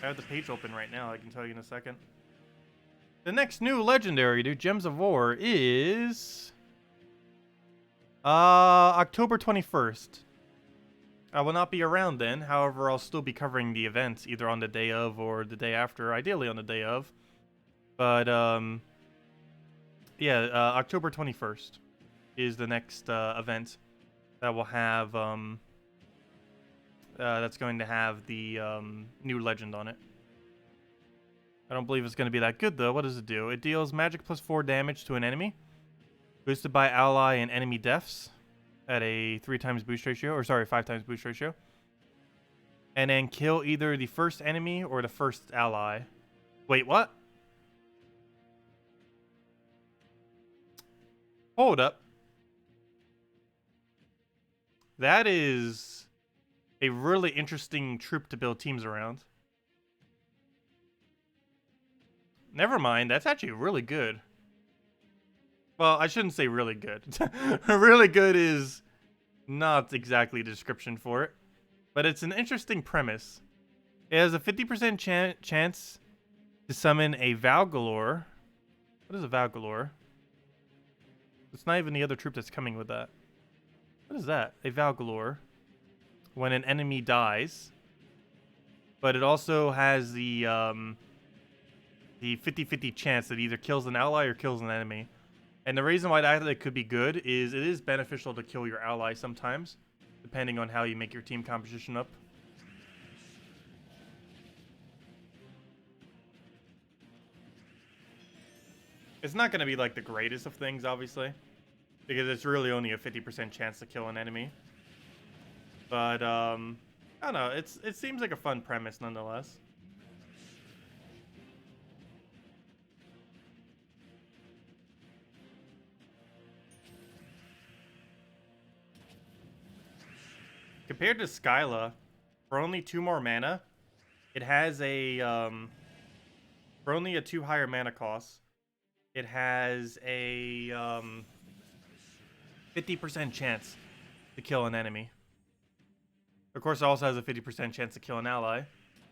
I have the page open right now. I can tell you in a second. The next new legendary, dude, Gems of War, is October 21st. I will not be around then. However, I'll still be covering the event either on the day of or the day after. Ideally on the day of. But yeah, October 21st is the next event that will have that's going to have the new legend on it. I don't believe it's going to be that good though. What does it do? It deals magic +4 damage to an enemy, boosted by ally and enemy deaths at a 3x boost ratio, or sorry, 5x boost ratio. And then kill either the first enemy or the first ally. Wait, what? Hold up. That is a really interesting troop to build teams around. Never mind, that's actually really good. Well, I shouldn't say really good. Really good is not exactly the description for it. But it's an interesting premise. It has a 50% chance to summon a Valgalore What is a Valgalore? It's not even the other troop that's coming with that. What is that? A Valgalore. When an enemy dies. But it also has the 50-50 chance that it either kills an ally or kills an enemy. And the reason why that could be good is it is beneficial to kill your ally sometimes, depending on how you make your team composition up. It's not going to be like the greatest of things, obviously, because it's really only a 50% chance to kill an enemy. But, I don't know, it seems like a fun premise nonetheless. Compared to Skyla, for only 2 more mana, it has a, for only a 2 higher mana cost, it has a 50% chance to kill an enemy. Of course, it also has a 50% chance to kill an ally.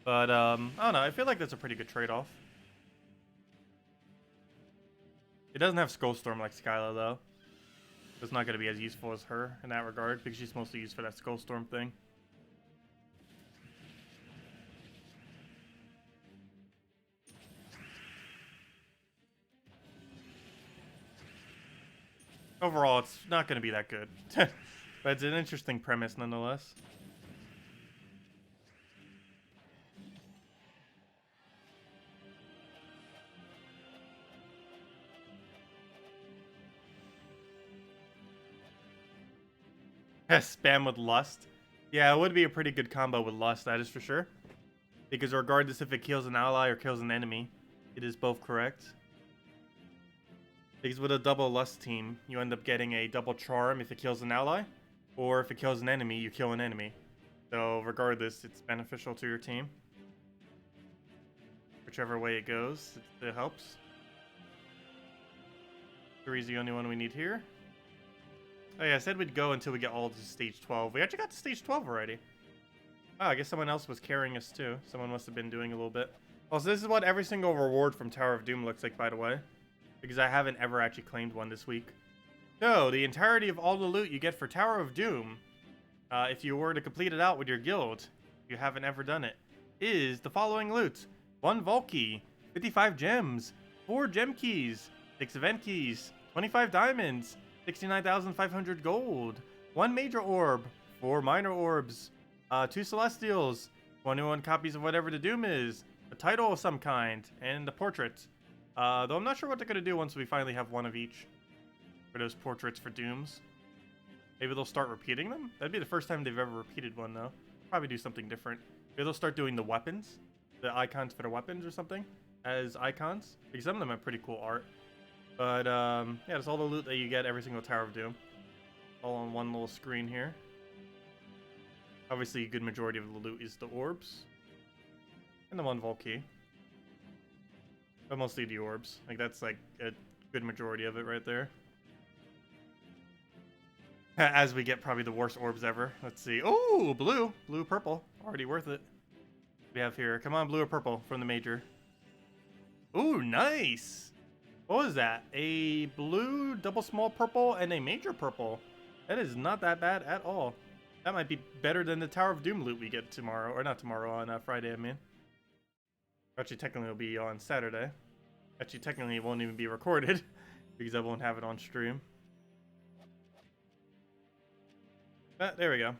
But, I don't know, I feel like that's a pretty good trade-off. It doesn't have Skullstorm like Skyla, though. It's not going to be as useful as her in that regard, because she's mostly used for that Skullstorm thing. Overall, it's not going to be that good. But it's an interesting premise nonetheless. Spam with Lust. Yeah, it would be a pretty good combo with Lust, that is for sure. Because regardless if it kills an ally or kills an enemy, it is both correct. Because with a double Lust team, you end up getting a double Charm if it kills an ally, or if it kills an enemy, you kill an enemy. So regardless, it's beneficial to your team. Whichever way it goes, it helps. 3 is the only one we need here. Oh yeah, I said we'd go until we get all to stage 12. We actually got to stage 12 already. Oh, I guess someone else was carrying us too. Someone must have been doing a little bit. Also, this is what every single reward from Tower of Doom looks like, by the way. Because I haven't ever actually claimed one this week. So, the entirety of all the loot you get for Tower of Doom, if you were to complete it out with your guild, if you haven't ever done it, is the following loot. 1 Vault Key, 55 gems, 4 gem keys, 6 event keys, 25 diamonds, 69,500 gold, 1 major orb, 4 minor orbs, 2 celestials, 21 copies of whatever the Doom is, a title of some kind, and a portrait. Though I'm not sure what they're going to do once we finally have 1 of each for those portraits for Dooms. Maybe they'll start repeating them? That'd be the first time they've ever repeated one, though. Probably do something different. Maybe they'll start doing the weapons, the icons for the weapons or something, as icons. Because some of them have pretty cool art. But, yeah, that's all the loot that you get every single Tower of Doom. All on one little screen here. Obviously, a good majority of the loot is the orbs. And the 1 Vault Key. But mostly the orbs. Like, that's, like, a good majority of it right there. As we get probably the worst orbs ever. Let's see. Oh, blue. Blue, purple. Already worth it. We have here. Come on, blue or purple from the major. Ooh, nice. What was that? A blue, double small purple, and a major purple. That is not that bad at all. That might be better than the Tower of Doom loot we get tomorrow. Or not tomorrow, on Friday, I mean. Actually, technically it'll be on Saturday. Actually, technically it won't even be recorded. Because I won't have it on stream. But, there we go.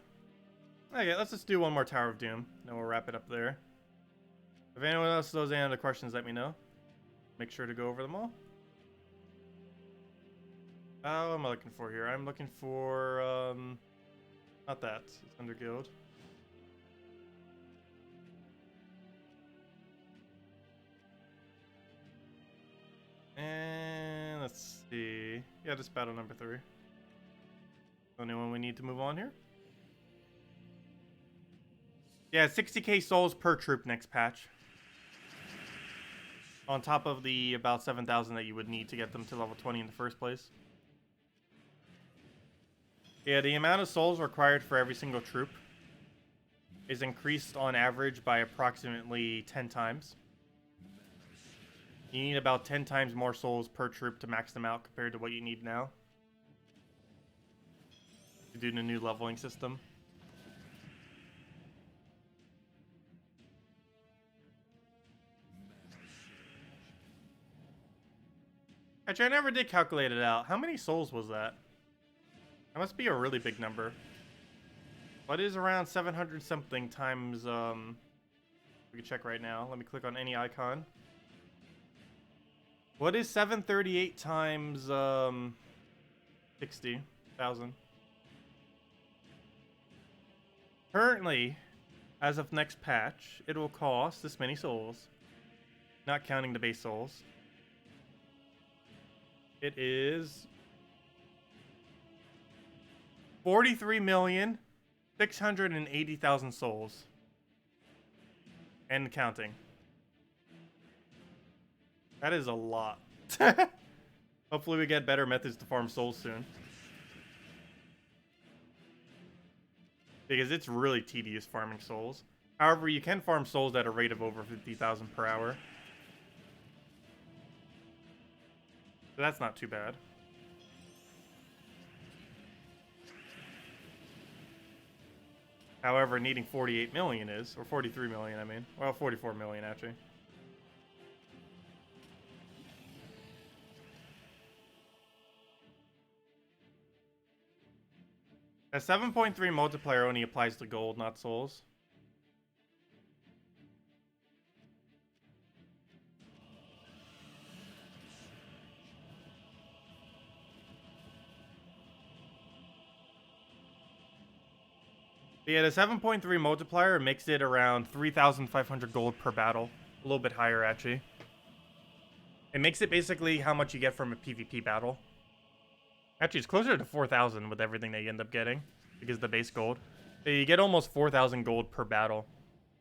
Okay, let's just do 1 more Tower of Doom. Then we'll wrap it up there. If anyone else knows any other questions, let me know. Make sure to go over them all. What am I looking for here? I'm looking for, not that. It's under guild. And let's see. Yeah, just battle number 3. Only one we need to move on here. Yeah, 60k souls per troop next patch. On top of the about 7,000 that you would need to get them to level 20 in the first place. Yeah, the amount of souls required for every single troop is increased on average by approximately 10 times. You need about 10 times more souls per troop to max them out compared to what you need now. To do the new leveling system. Actually, I never did calculate it out. How many souls was that? That must be a really big number. What is around 700 something times, we can check right now. Let me click on any icon. What is 738 times, 60,000? Currently, as of next patch, it will cost this many souls. Not counting the base souls. It is 43,680,000 souls. And counting. That is a lot. Hopefully we get better methods to farm souls soon. Because it's really tedious farming souls. However, you can farm souls at a rate of over 50,000 per hour. So that's not too bad. However, needing 48 million is, or 43 million, I mean. Well, 44 million, actually. A 7.3 multiplier only applies to gold, not souls. Yeah, the 7.3 multiplier makes it around 3,500 gold per battle. A little bit higher, actually. It makes it basically how much you get from a PvP battle. Actually, it's closer to 4,000 with everything that you end up getting. Because of the base gold. So you get almost 4,000 gold per battle.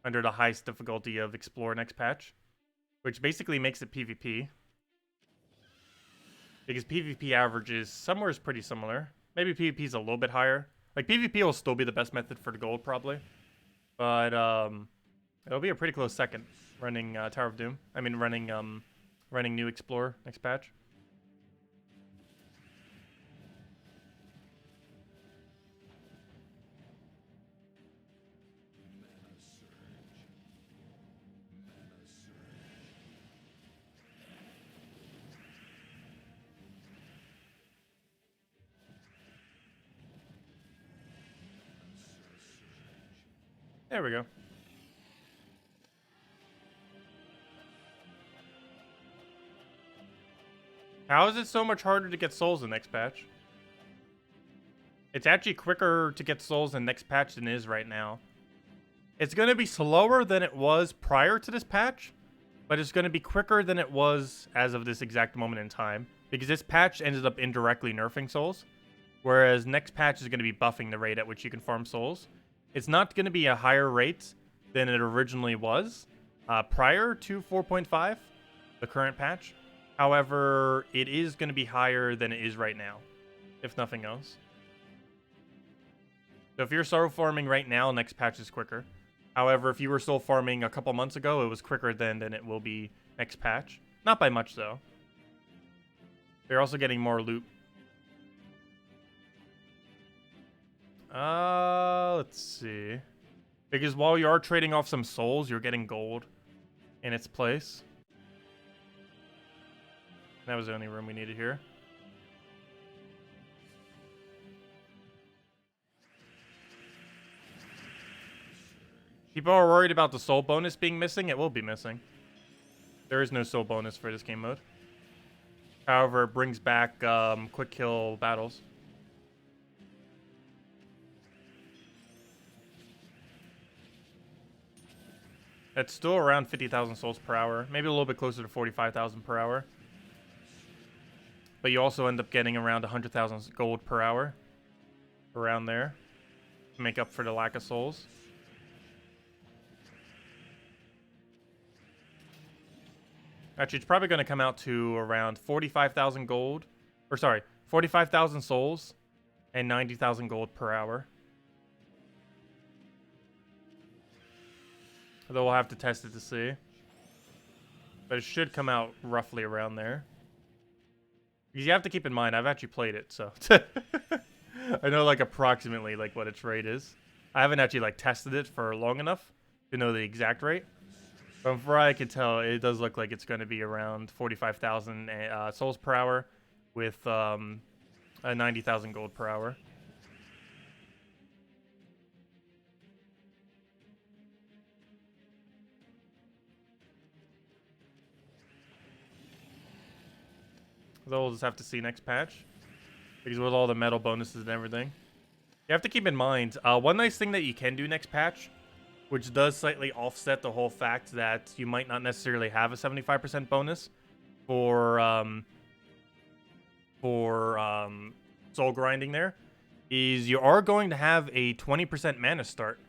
Under the highest difficulty of Explore next patch. Which basically makes it PvP. Because PvP averages somewhere is pretty similar. Maybe PvP is a little bit higher. Like, PvP will still be the best method for the gold, probably. But, it'll be a pretty close second. Running, Tower of Doom. I mean, running New Explorer next patch. There we go. How is it so much harder to get souls in next patch? It's actually quicker to get souls in next patch than it is right now. It's going to be slower than it was prior to this patch, but it's going to be quicker than it was as of this exact moment in time, because this patch ended up indirectly nerfing souls, whereas next patch is going to be buffing the rate at which you can farm souls. It's not going to be a higher rate than it originally was prior to 4.5, the current patch. However, it is going to be higher than it is right now, if nothing else. So if you're soul farming right now, next patch is quicker. However, if you were soul farming a couple months ago, it was quicker then than it will be next patch. Not by much, though. You're also getting more loot. Let's see. Because while you are trading off some souls, you're getting gold in its place. That was the only room we needed here. People are worried about the soul bonus being missing. It will be missing. There is no soul bonus for this game mode. However, it brings back quick kill battles. It's still around 50,000 souls per hour. Maybe a little bit closer to 45,000 per hour. But you also end up getting around 100,000 gold per hour. Around there. To make up for the lack of souls. Actually, it's probably going to come out to around 45,000 gold. Or sorry, 45,000 souls. And 90,000 gold per hour. Although we'll have to test it to see. But it should come out roughly around there. Because you have to keep in mind, I've actually played it, so... I know, like, approximately, like, what its rate is. I haven't actually, like, tested it for long enough to know the exact rate. But from what I can tell, it does look like it's going to be around 45,000 souls per hour with 90,000 gold per hour. So we'll just have to see next patch. Because with all the metal bonuses and everything. You have to keep in mind, one nice thing that you can do next patch, which does slightly offset the whole fact that you might not necessarily have a 75% bonus for soul grinding there, is you are going to have a 20% mana start.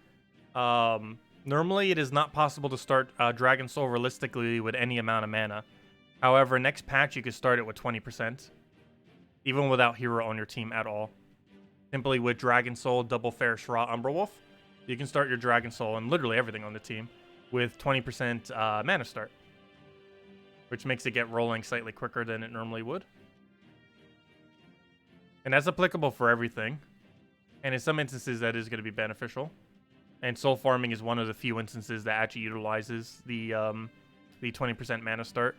Normally, it is not possible to start Dragon Soul realistically with any amount of mana. However, next patch, you can start it with 20%, even without hero on your team at all. Simply with Dragon Soul, Double Fair, Shra, Umberwolf, you can start your Dragon Soul and literally everything on the team with 20% mana start, which makes it get rolling slightly quicker than it normally would. And that's applicable for everything. And in some instances, that is going to be beneficial. And soul farming is one of the few instances that actually utilizes the 20% mana start.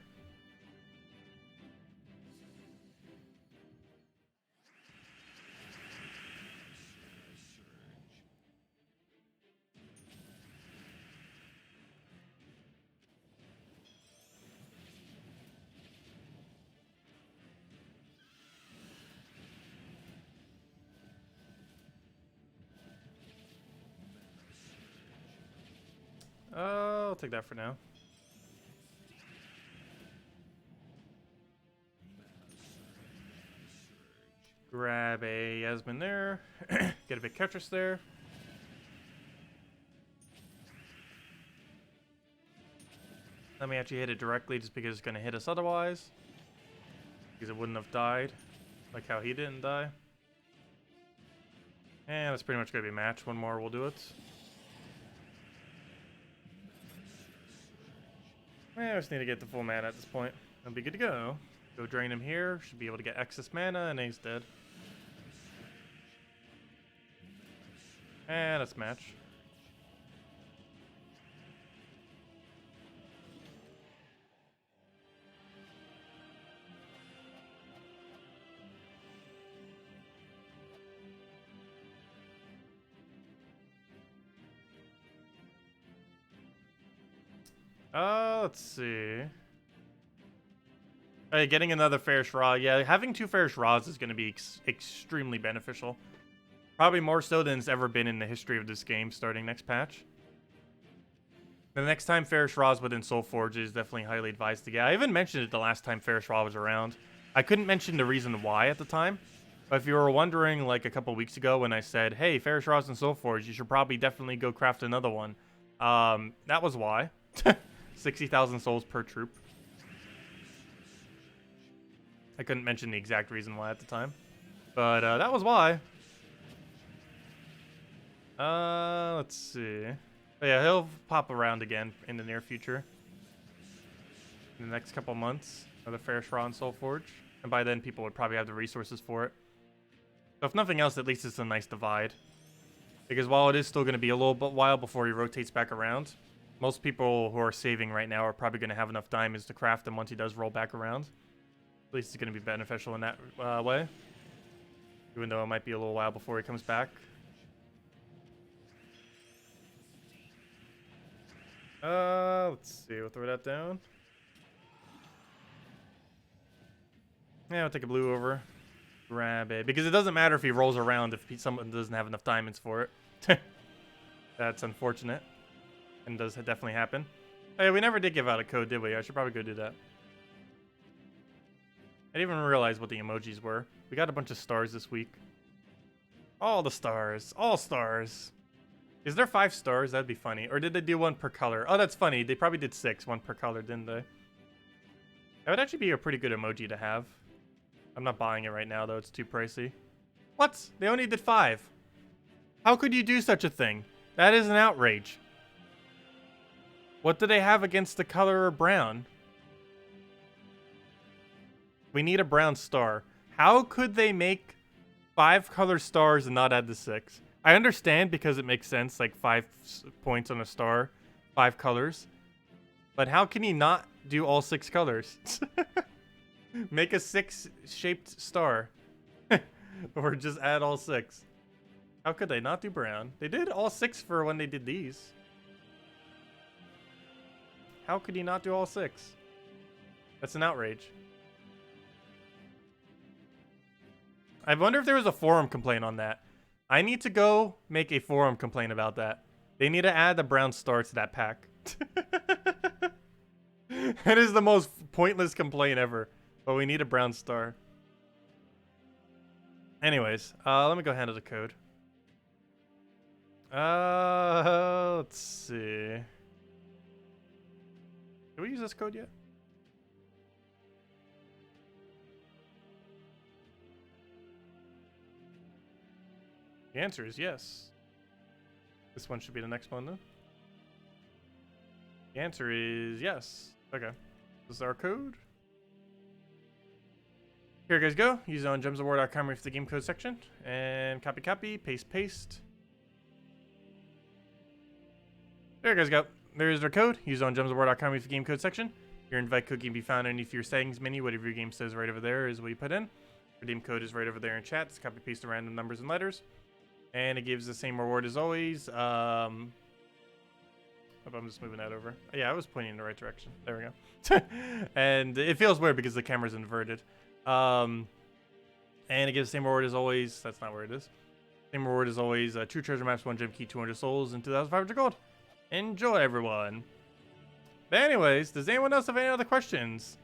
I'll take that for now. Grab a Yasmin there. Get a big Ketris there. Let me actually hit it directly just because it's going to hit us otherwise. Because it wouldn't have died. Like how he didn't die. And that's pretty much going to be a match. One more, we'll do it. I just need to get the full mana at this point. I'll be good to go. Go drain him here. Should be able to get excess mana, and he's dead. And let's match. Let's see. Hey, getting another Fair Shra. Yeah, having 2 Fair Shras is going to be extremely beneficial. Probably more so than it's ever been in the history of this game starting next patch. The next time Fair Shra's within Soulforge is definitely highly advised to get. I even mentioned it the last time Fair Shra was around. I couldn't mention the reason why at the time. But if you were wondering, like a couple weeks ago when I said, hey, Fair Shra's in Soulforge, you should probably definitely go craft another one. That was why. 60,000 souls per troop. I couldn't mention the exact reason why at the time. But that was why. Let's see. But yeah, he'll pop around again in the near future. In the next couple months. Another Fair Shra and Soulforge. And by then, people would probably have the resources for it. So if nothing else, at least it's a nice divide. Because while it is still going to be a little bit while before he rotates back around, most people who are saving right now are probably going to have enough diamonds to craft them once he does roll back around. At least it's going to be beneficial in that way. Even though it might be a little while before he comes back. Let's see. We'll throw that down. Yeah, I'll take a blue over. Grab it. Because it doesn't matter if he rolls around if someone doesn't have enough diamonds for it. That's unfortunate. And does definitely happen. Hey, we never did give out a code, did we? I should probably go do that. I didn't even realize what the emojis were. We got a bunch of stars this week. All the stars. All stars. Is there 5 stars? That'd be funny. Or did they do 1 per color? Oh, that's funny. They probably did 6, 1 per color, didn't they? That would actually be a pretty good emoji to have. I'm not buying it right now, though. It's too pricey. What? They only did 5. How could you do such a thing? That is an outrage. What do they have against the color brown? We need a brown star. How could they make 5 color stars and not add the 6? I understand because it makes sense, like 5 points on a star, 5 colors. But how can he not do all 6 colors? Make a 6-shaped star. Or just add all 6. How could they not do brown? They did all 6 for when they did these. How could he not do all 6? That's an outrage. I wonder if there was a forum complaint on that. I need to go make a forum complaint about that. They need to add the brown star to that pack. That is the most pointless complaint ever. But we need a brown star. Anyways, let me go handle the code. Let's see. Did we use this code yet? The answer is yes. This one should be the next one, though. The answer is yes. Okay. This is our code. Here you guys go. Use it on gemsofwar.com for the game code section. And copy, paste. There you guys go. There's our code. Use it on gemsofwar.com for the game code section. Your invite code can be found underneath your settings menu. Whatever your game says right over there is what you put in. Redeem code is right over there in chat. Just copy, paste the random numbers and letters. And it gives the same reward as always. I'm just moving that over. Yeah, I was pointing in the right direction. There we go. And it feels weird because the camera's inverted. And it gives the same reward as always. That's not where it is. Same reward as always. 2 treasure maps, 1 gem key, 200 souls, and 2,500 gold. Enjoy, everyone. But anyways, does anyone else have any other questions?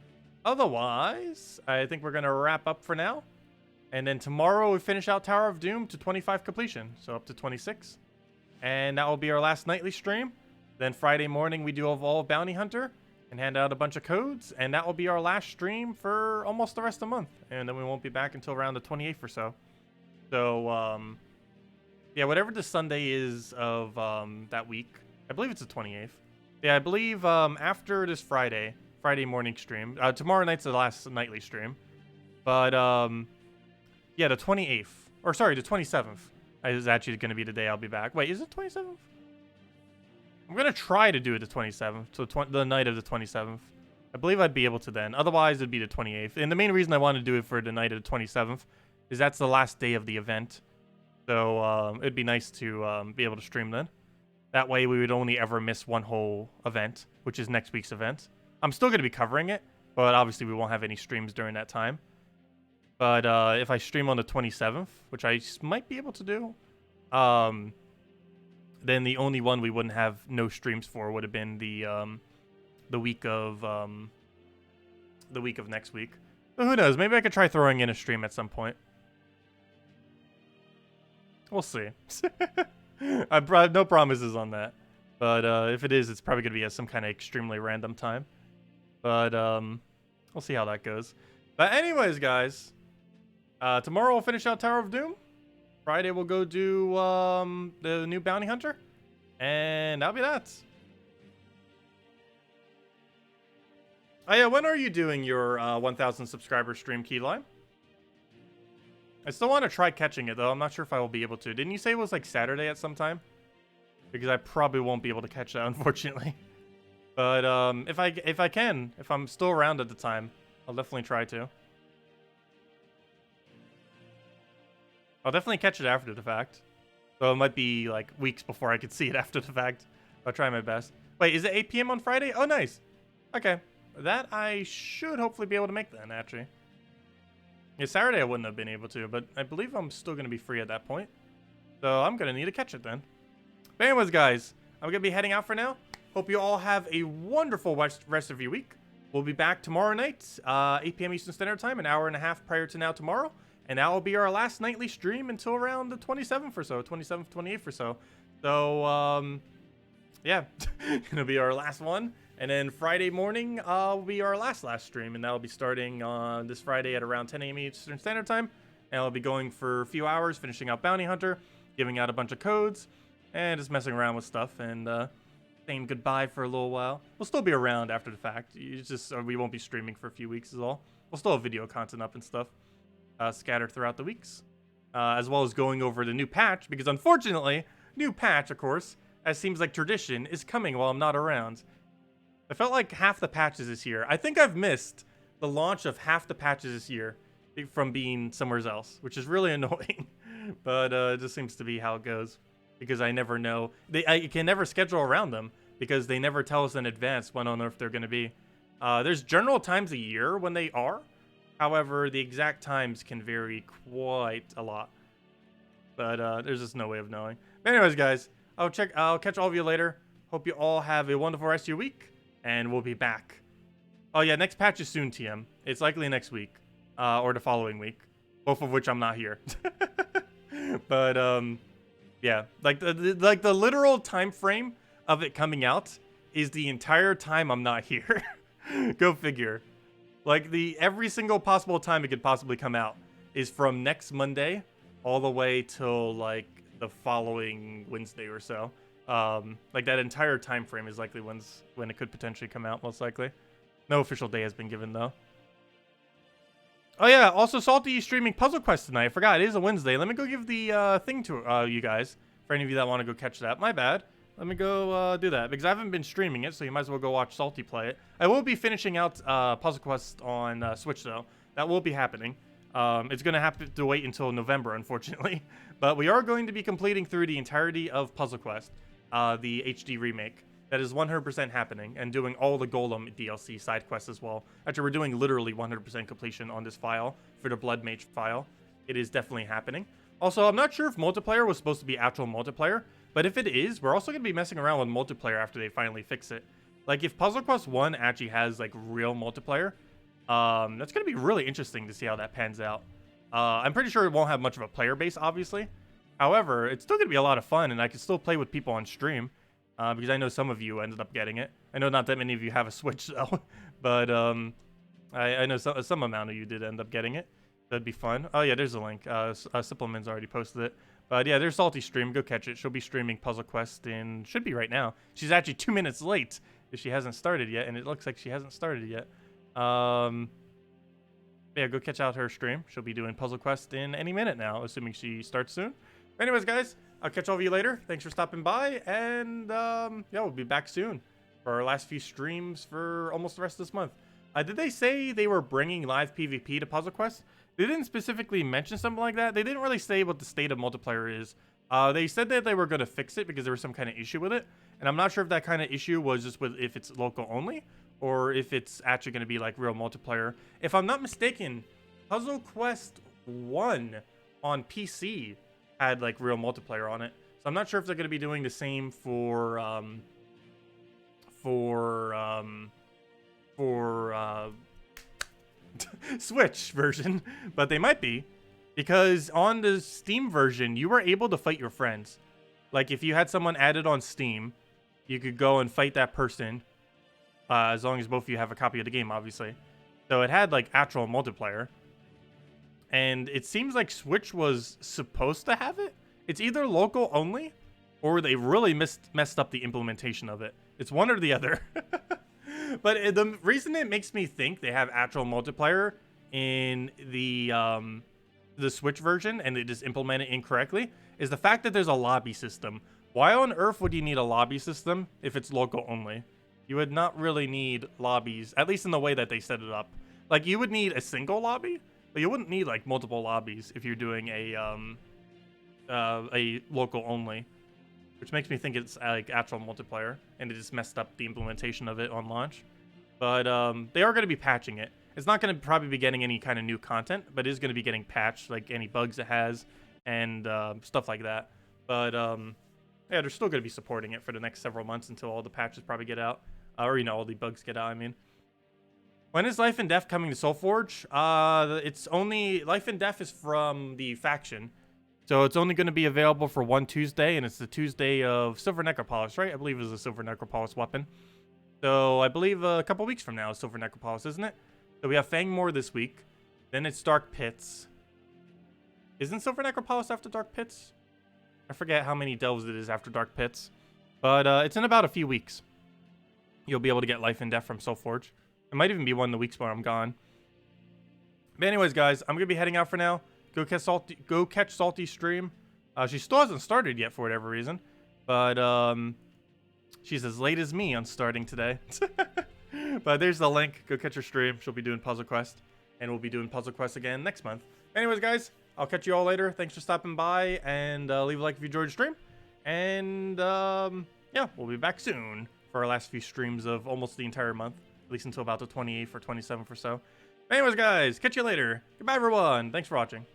Otherwise, I think we're going to wrap up for now. And then tomorrow we finish out Tower of Doom to 25 completion. So up to 26. And that will be our last nightly stream. Then Friday morning we do Evolve Bounty Hunter and hand out a bunch of codes. And that will be our last stream for almost the rest of the month. And then we won't be back until around the 28th or so. So, yeah, whatever the Sunday is of that week. I believe it's the 28th. Yeah, I believe after this Friday morning stream. Tomorrow night's the last nightly stream. But, yeah, the 28th. Or, sorry, the 27th is actually going to be the day I'll be back. Wait, is it 27th? I'm going to try to do it the 27th. So, the night of the 27th. I believe I'd be able to then. Otherwise, it'd be the 28th. And the main reason I want to do it for the night of the 27th is that's the last day of the event. So, it'd be nice to be able to stream then. That way, we would only ever miss one whole event, which is next week's event. I'm still going to be covering it, but obviously we won't have any streams during that time. But if I stream on the 27th, which I might be able to do, then the only one we wouldn't have no streams for would have been the week of next week. But who knows? Maybe I could try throwing in a stream at some point. We'll see. I have no promises on that. But if it is, it's probably going to be at some kind of extremely random time. But we'll see how that goes. But anyways, guys, tomorrow we'll finish out Tower of Doom. Friday we'll go do the new Bounty Hunter. And that'll be that. Oh yeah, when are you doing your 1,000 subscriber stream, Keyline? I still want to try catching it, though. I'm not sure if I will be able to. Didn't you say it was like Saturday at some time? Because I probably won't be able to catch that, unfortunately. But if I'm still around at the time, I'll definitely try to. I'll definitely catch it after the fact. So it might be like weeks before I could see it after the fact. I'll try my best. Wait, is it 8 p.m. on Friday? Oh, nice. Okay. That I should hopefully be able to make then, actually. Yeah, Saturday I wouldn't have been able to, but I believe I'm still going to be free at that point. So I'm going to need to catch it then. But anyways, guys, I'm going to be heading out for now. Hope you all have a wonderful rest of your week. We'll be back tomorrow night, 8 p.m. Eastern Standard Time, an hour and a half prior to now tomorrow. And that will be our last nightly stream until around the 27th or so, 27th, 28th or so. So, yeah, it'll be our last one. And then Friday morning will be our last stream, and that'll be starting on this Friday at around 10 a.m. Eastern Standard Time. And I'll be going for a few hours, finishing out Bounty Hunter, giving out a bunch of codes, and just messing around with stuff. And saying goodbye for a little while. We'll still be around after the fact. It's just we won't be streaming for a few weeks is all. We'll still have video content up and stuff scattered throughout the weeks, as well as going over the new patch, because unfortunately, new patch, of course, as seems like tradition, is coming while I'm not around. I felt like half the patches this year. I think I've missed the launch of half the patches this year from being somewhere else, which is really annoying. But it just seems to be how it goes, because I never know. I can never schedule around them because they never tell us in advance when on earth they're going to be. There's general times a year when they are. However, the exact times can vary quite a lot. But there's just no way of knowing. But anyways, guys, I'll catch all of you later. Hope you all have a wonderful rest of your week, and we'll be back. Oh yeah, next patch is soon, TM. It's likely next week, or the following week, both of which I'm not here. But yeah, like the literal time frame of it coming out is the entire time I'm not here. Go figure. Like every single possible time it could possibly come out is from next Monday all the way till like the following Wednesday or so. Like that entire time frame is likely when it could potentially come out, most likely. No official day has been given though. Oh yeah, also Salty streaming Puzzle Quest tonight. I forgot, it is a Wednesday. Let me go give the thing to you guys, for any of you that want to go catch that. My bad. Let me go do that, because I haven't been streaming it, so you might as well go watch Salty play it. I will be finishing out Puzzle Quest on Switch, though. That will be happening. It's going to have to wait until November, unfortunately. But we are going to be completing through the entirety of Puzzle Quest, the HD remake. That is 100% happening, and doing all the Golem DLC side quests as well. Actually, we're doing literally 100% completion on this file for the Blood Mage file. It is definitely happening. Also, I'm not sure if multiplayer was supposed to be actual multiplayer, but if it is, we're also going to be messing around with multiplayer after they finally fix it. Like, if Puzzle Quest 1 actually has, like, real multiplayer, that's going to be really interesting to see how that pans out. I'm pretty sure it won't have much of a player base, obviously. However, it's still going to be a lot of fun, and I can still play with people on stream. Because I know some of you ended up getting it. I know not that many of you have a Switch, though. But I know some amount of you did end up getting it. That'd be fun. Oh, yeah, there's a link. Supplement's already posted it. But yeah, there's Salty stream. Go catch it. She'll be streaming Puzzle Quest should be right now. She's actually 2 minutes late if she hasn't started yet. And it looks like she hasn't started yet. Yeah, go catch out her stream. She'll be doing Puzzle Quest in any minute now, assuming she starts soon. Anyways, guys, I'll catch all of you later. Thanks for stopping by, and yeah, we'll be back soon for our last few streams for almost the rest of this month. Did they say they were bringing live PvP to Puzzle Quest? They didn't specifically mention something like that. They didn't really say what the state of multiplayer is. They said that they were going to fix it because there was some kind of issue with it, and I'm not sure if that kind of issue was just with if it's local only, or if it's actually going to be like real multiplayer. If I'm not mistaken, Puzzle Quest 1 on PC had like real multiplayer on it, so I'm not sure if they're going to be doing the same for Switch version, but they might be, because on the Steam version you were able to fight your friends. Like if you had someone added on Steam, you could go and fight that person, as long as both of you have a copy of the game, obviously. So it had like actual multiplayer. And it seems like Switch was supposed to have it. It's either local only, or they really messed up the implementation of it. It's one or the other. But the reason it makes me think they have actual multiplayer in the Switch version, and they just implement it incorrectly, is the fact that there's a lobby system. Why on earth would you need a lobby system if it's local only? You would not really need lobbies, at least in the way that they set it up. Like, you would need a single lobby, but you wouldn't need like multiple lobbies if you're doing a local only, which makes me think it's like actual multiplayer, and it just messed up the implementation of it on launch. But they are going to be patching it. It's not going to probably be getting any kind of new content, but it is going to be getting patched, like any bugs it has and stuff like that. But yeah, they're still going to be supporting it for the next several months until all the patches probably get out, or all the bugs get out. I mean. When is Life and Death coming to Soulforge? It's only... Life and Death is from the faction. So it's only going to be available for one Tuesday, and it's the Tuesday of Silver Necropolis, right? I believe it's a Silver Necropolis weapon. So I believe a couple weeks from now is Silver Necropolis, isn't it? So we have Fangmoor this week. Then it's Dark Pits. Isn't Silver Necropolis after Dark Pits? I forget how many delves it is after Dark Pits. But it's in about a few weeks. You'll be able to get Life and Death from Soulforge. It might even be one of the weeks where I'm gone. But anyways, guys, I'm going to be heading out for now. Go catch Salty's stream. She still hasn't started yet for whatever reason. But she's as late as me on starting today. But there's the link. Go catch her stream. She'll be doing Puzzle Quest. And we'll be doing Puzzle Quest again next month. Anyways, guys, I'll catch you all later. Thanks for stopping by. And leave a like if you enjoyed the stream. And yeah, we'll be back soon for our last few streams of almost the entire month. At least until about the 28th or 27th or so. Anyways, guys, catch you later. Goodbye, everyone. Thanks for watching.